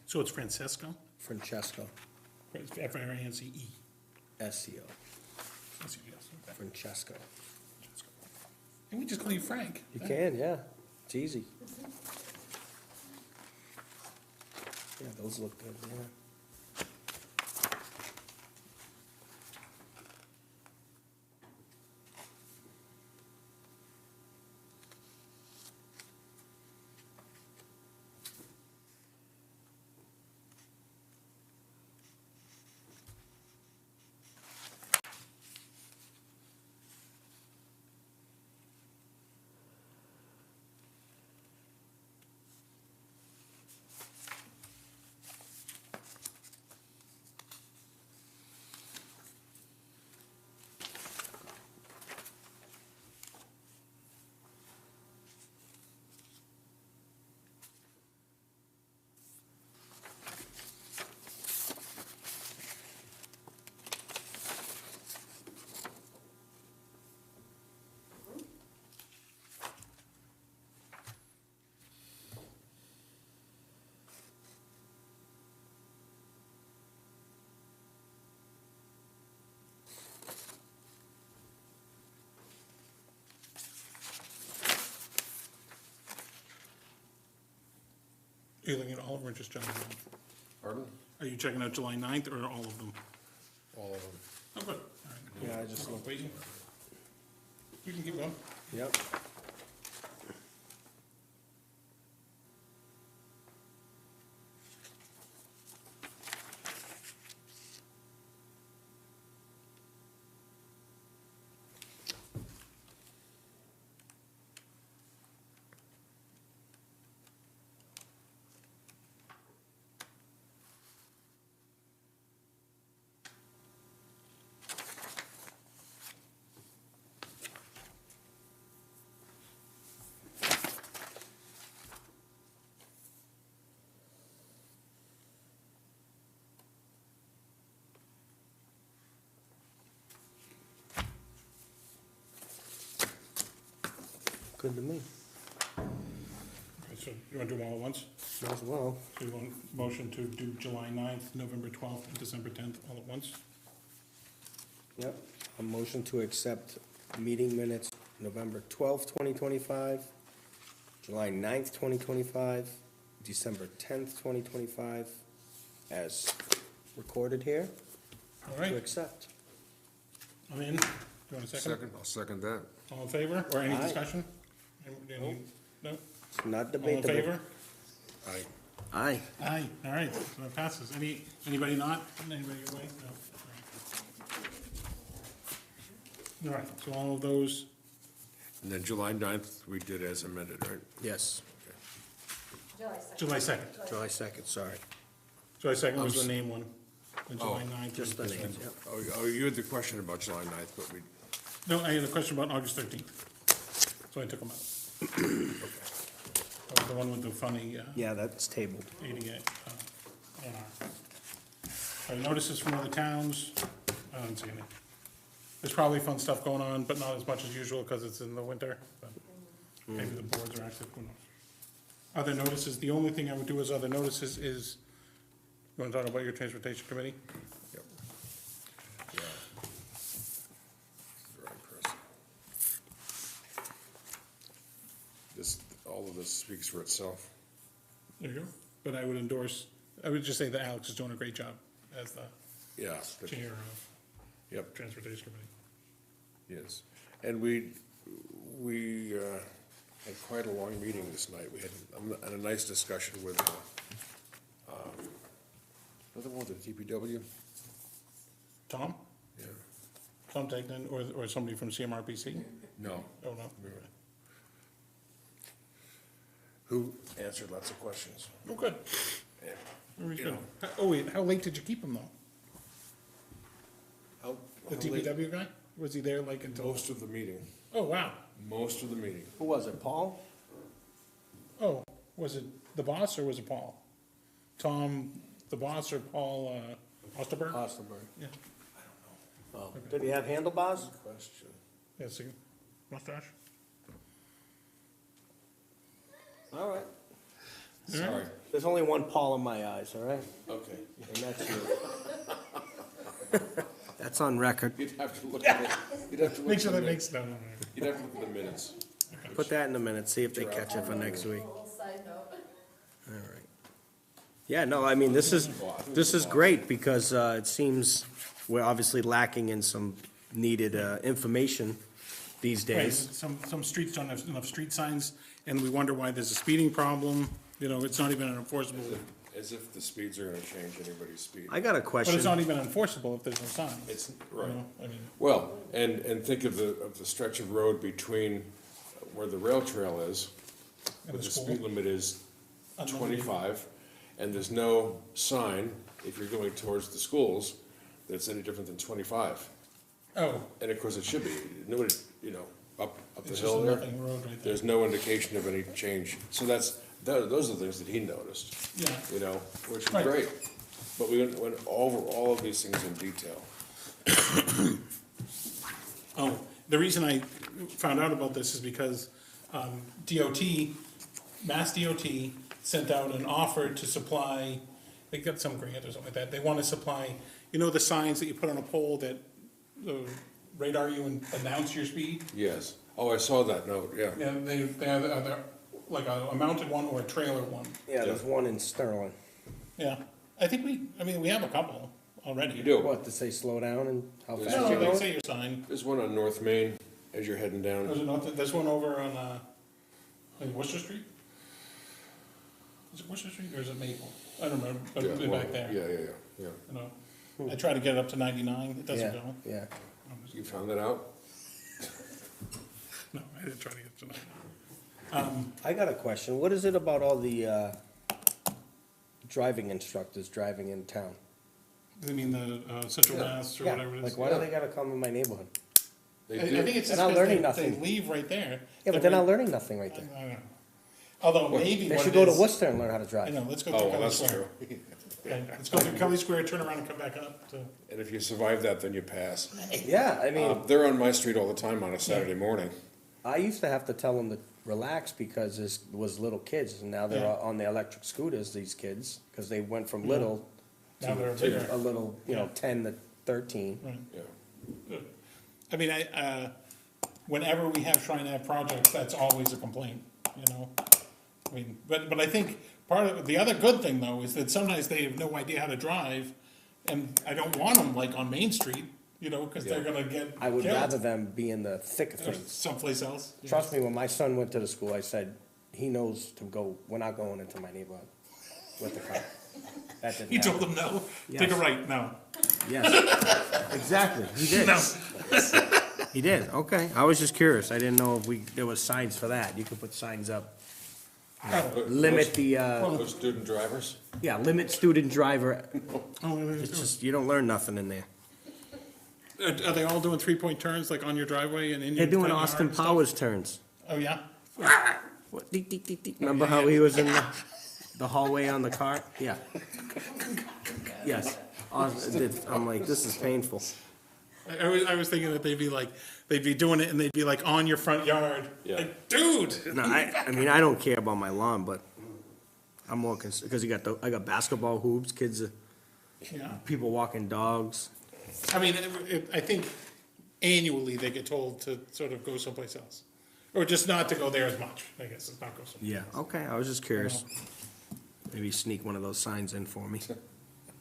So it's Francesco, Francesco, F-R-A-N-C-E. SCO, Yes, okay. Francesco. Can we just call you Frank? You can, yeah, it's easy. Yeah, those look good, yeah. Are you looking at all of them or just July 9th? Pardon? Are you checking out July 9th or all of them? All of them. Oh, good. All right. Yeah, I just looked. Waiting. You can keep going. Yep. good to me. So you want to do them all at once? Might as well. So you want motion to do July 9th, November 12th, and December 10th all at once? Yep. A motion to accept meeting minutes, November 12th, 2025, July 9th, 2025, December 10th, 2025, as recorded here, All to right, accept. I'm in. Do you want a second? Second, I'll second that. All in favor, or any Aye. discussion? Any- No? It's not All in debatable. favor? Aye. Aye. Aye, all right, so it passes. Anybody not? Anybody away? No. All right, so all of those, And then July 9th, we did as amended, right? Yes, July 2nd. July 2nd. July 2nd, sorry. July 2nd was the name one. And July Oh, 9th. Just the was names, yep. Oh, you had the question about July 9th, but we, No, I had a question about August 13th. So I took them out. That was the one with the funny, Yeah, that's tabled. 88, A&R. All right, notices from other towns, I don't see any. There's probably fun stuff going on, but not as much as usual because it's in the winter, but maybe the boards are active, who knows? Other notices, the only thing I would do as other notices is, you wanna talk about your transportation committee? yep. Yeah. Very impressive. This, all of this speaks for itself. There you go. But I would endorse, I would just say that Alex is doing a great job as the Yeah. but- chair of Yep, transportation committee. yes. And we had quite a long meeting this night. We had a nice discussion with, another one with the DPW? Tom? Yeah. Tom Tegnan, or somebody from CMRPC? No. Oh, no? Who answered lots of questions. Oh, good. Yeah. Very You good. know. Oh, wait, how late did you keep him, though? How- The how late? DPW guy? Was he there like until? Most of the meeting, Oh, wow. most of the meeting. Who was it, Paul? Oh, was it the boss or was it Paul? Tom, the boss, or Paul, Osterberg? Osterberg. Yeah, Oh, did he have handlebars? Question. yeah, see, mustache? All right. Sorry. There's only one Paul in my eyes, all right? Okay. And that's you. That's on record. You'd have to look at it. You'd have to look Make at sure the that minutes. makes, no. You'd have to look at the minutes. Put that in the minutes, see if they catch it for next week. Little side note. All right. Yeah, no, I mean, this is great because it seems we're obviously lacking in some needed information these Right, days. some streets don't have enough street signs, and we wonder why there's a speeding problem, you know, it's not even an enforceable, As if the speeds are gonna change anybody's speed. I got a but it's question. not even enforceable if there's no signs. It's, you right. know, I mean, Well, and think of the stretch of road between where the rail trail is, And where the the school. speed limit is Unlimited. 25, and there's no sign, if you're going towards the schools, that's any different than 25. oh, And of course, it should be, nobody, you know, up the it's just hill a there, nothing road right there. there's no indication of any change. So those are the things that he noticed, Yeah, you know, which is Right. great. But we went over all of these things in detail. oh, the reason I found out about this is because, DOT, Mass DOT sent out an offer to supply, they got some grant or something like that, they wanna supply, you know, the signs that you put on a pole that, radar you and announce your speed? Yes. Oh, I saw that note, yeah. Yeah, they're like a mounted one or a trailer one. Yeah, there's one in Sterling. Yeah, I think we have a couple already. You do. What, to say slow down and how fast No, you're they going? say your sign. There's one on North Main as you're heading There's down. another, there's one over on, like Worcester Street? Is it Worcester Street or is it Maple? I don't remember, but Yeah, they're well, back there, Yeah. you know. I try to get it up to 99, it doesn't Yeah, go. yeah. You found that out? No, I didn't try to get it to 99. I got a question. What is it about all the driving instructors driving in town? I mean, the Central Mass or Yeah, whatever it is. like why do they gotta come in my neighborhood? They I do. think it's They're just not because learning they nothing. leave right there. Yeah, but they're not learning nothing right there. I don't know. Although maybe They what should it go to is- Worcester and learn how to I drive. know, let's go Oh, through well, Kelly that's Square. true. Okay, let's go through Kelly Square, turn around and come back up to, And if you survive that, then you pass. Yeah, I mean, They're on my street all the time on a Saturday morning. I used to have to tell them to relaxed because there was little kids, and now they're Yeah. on the electric scooters, these kids, because they went from little Now they're to bigger. a little, you know, Yeah. 10 to 13. Right. Yeah. I mean, whenever we have Shrine Ave projects, that's always a complaint, you know? I mean, but I think part of, the other good thing though, is that sometimes they have no idea how to drive, and I don't want them like on Main Street, you know, cause they're gonna get I would killed rather them be in the thick of or things. someplace else. you know? Trust me, when my son went to the school, I said, he knows to go, we're not going into my neighborhood with the car. That didn't You told happen. them no? Take a Yes. right, no. Yes, exactly, he did. No. He did, okay. I was just curious. I didn't know if there was signs for that. You could put signs up. Limit the, Those student drivers? yeah, limit student driver. Oh, It's just, you don't learn nothing in there. Are they all doing 3-point turns like on your driveway and in your They're doing front yard Austin and stuff? Powers turns. Oh, yeah? What, deek, deek, deek, deek. Remember how he was in the hallway on the cart? Yeah. Yes. I'm like, this is painful. I was thinking that they'd be doing it and they'd be like on your front yard. Yeah. Like, dude! No, I mean, I don't care about my lawn, but I'm more concerned, because I got basketball hoops, kids, Yeah. people walking dogs. I mean, I think annually they get told to sort of go someplace else. Or just not to go there as much, I guess, it's not go someplace. Yeah, okay, I was just curious. Maybe sneak one of those signs in for me.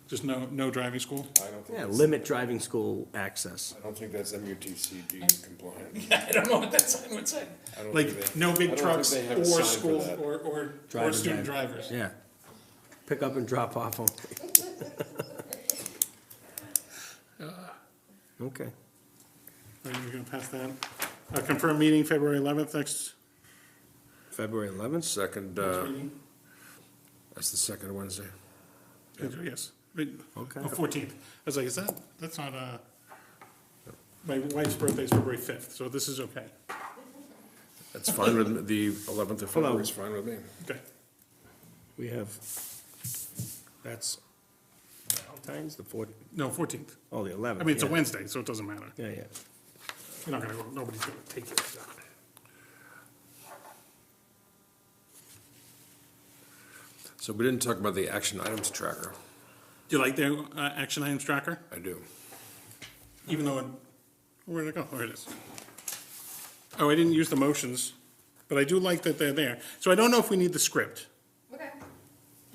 Just no driving school? I don't think Yeah, that's, limit driving school access. I don't think that's MUTCD compliant. I don't know what that sign would say. I don't Like, think they- no I big don't trucks think they have a or sign for school, that. or Driver student drive. drivers. Yeah. Pick up and drop off only. Okay. Are you gonna pass that? Confirm meeting February 11th, next February 11th? Second, meeting? that's the second Wednesday. Yes. Wait, Okay. oh, 14th. I was like, that's not, my wife's birthday is February 5th, so this is okay. That's fine with, the 11th of Hello. February is fine with me. Okay. We have, that's Valentine's, the 4th, No, 14th. oh, the 11th. I mean, it's a yeah. Wednesday, so it doesn't matter. Yeah, yeah. You're not gonna go, nobody's gonna take it. So we didn't talk about the action items tracker. Do you like their action items tracker? I do. Even though where'd it go? There it is. Oh, I didn't use the motions, but I do like that they're there. So I don't know if we need the script. Okay.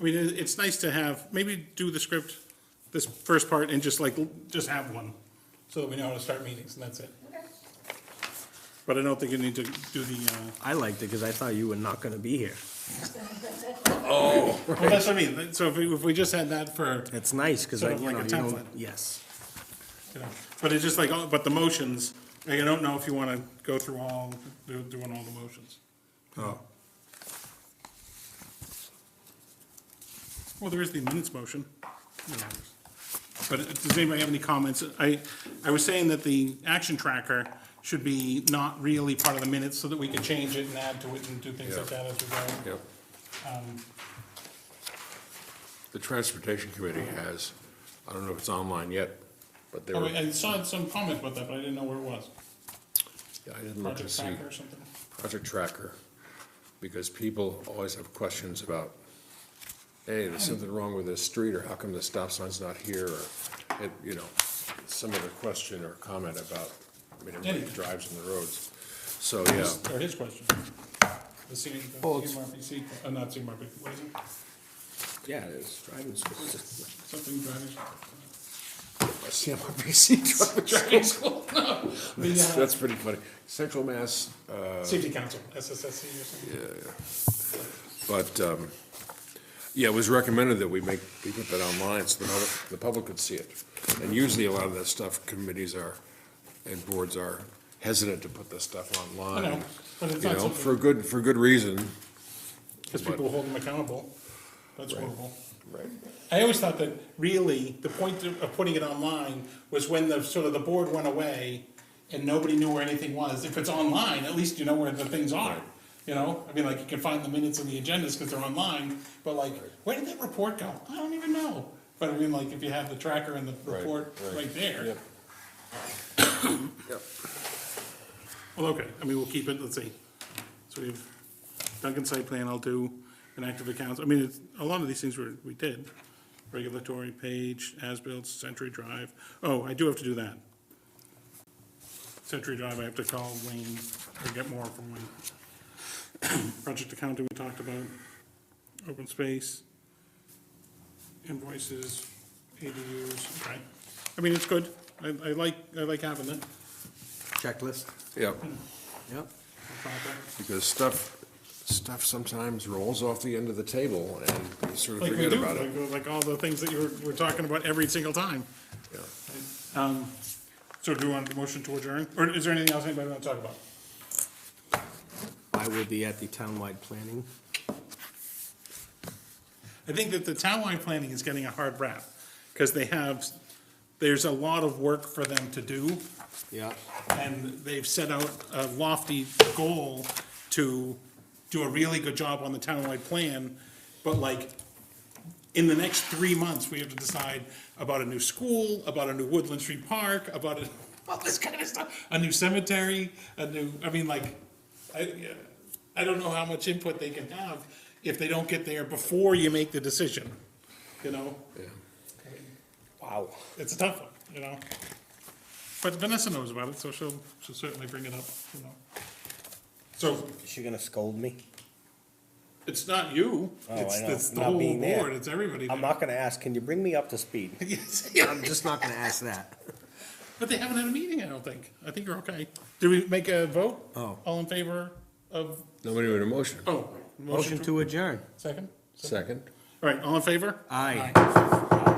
I mean, it's nice to have, maybe do the script, this first part, and just just have one, so that we know how to start meetings, and that's it. Okay. But I don't think you need to do the, I liked it because I thought you were not gonna be here. well, that's what I mean. So if we just had that for, It's nice because Sort I, of you like know, a you don't, template. yes. you know, but it's just like, but the motions, like, I don't know if you wanna go through doing all the motions. Oh. Well, there is the minutes motion. you know. But does anybody have any comments? I was saying that the action tracker should be not really part of the minutes so that we can change it and add to it and do things like Yeah. that as we go. Yep. The Transportation Committee has, I don't know if it's online yet, but they Oh, were, I saw some comments about that, but I didn't know where it was. yeah, I didn't look to Project see. tracker or something? Project Tracker, because people always have questions about, hey, there's something wrong with this street, or how come the stop sign's not here, or, you know, some other question or comment about, I mean, everybody Anything. drives on the roads. So, yeah, Or his question. The Well, it's- CMRPC, not CMRPC, what is it? Yeah, it's driving school. Something driving. CMRPC driver Driving school, no. That's pretty funny. Central Mass, Safety Council, SSSC or something. but, yeah, it was recommended that we put that online so the public could see it. And usually a lot of that stuff, committees are, and boards are hesitant to put this stuff online. I know, but it's You not know, something, for good reason. because people hold them accountable. That's Right. horrible. Right. I always thought that really, the point of putting it online was when the, sort of the board went away and nobody knew where anything was. If it's online, at least you know where the things are, Right. you know? I mean, like, you can find the minutes and the agendas because they're online, but like, where did that report go? I don't even know. But I mean, like, if you have the tracker and the Right, report right. right there. Yep. Yep. Well, okay, I mean, we'll keep it, let's see. So we have Duncan site plan I'll do, and active accounts, I mean, it's, a lot of these things we did. Regulatory page, as-built, Century Drive, oh, I do have to do that. Century Drive, I have to call Wayne or get more from Wayne. Project accounting we talked about, open space, invoices, ADUs, okay. I mean, it's good, I like having it. Checklist? Yeah, Yep. because stuff sometimes rolls off the end of the table and you sort of Like we forget do, about it. like all the things that we're talking about every single time. Yeah. So do you want a motion to adjourn, or is there anything else anybody want to talk about? I will be at the townwide planning. I think that the townwide planning is getting a hard rap, because there's a lot of work for them to do, Yeah. and they've set out a lofty goal to do a really good job on the townwide plan, but like, in the next 3 months, we have to decide about a new school, about a new Woodland Street Park, about all this kind of stuff, a new cemetery, I mean, like, I don't know how much input they can have if they don't get there before you make the decision, you know? Yeah. Wow. It's a tough one, you know? But Vanessa knows about it, so she'll certainly bring it up, you know? So, Is she gonna scold me? it's not you, Oh, I know. it's the Not whole being there. board, it's everybody. I'm not gonna ask, can you bring me up to speed? Yes, I'm just not gonna ask that. But they haven't had a meeting, I don't think. I think you're okay. Did we make a vote? Oh. All in favor of, Nobody made a motion. oh, Motion to adjourn. second? Second? All right, all in favor? Aye.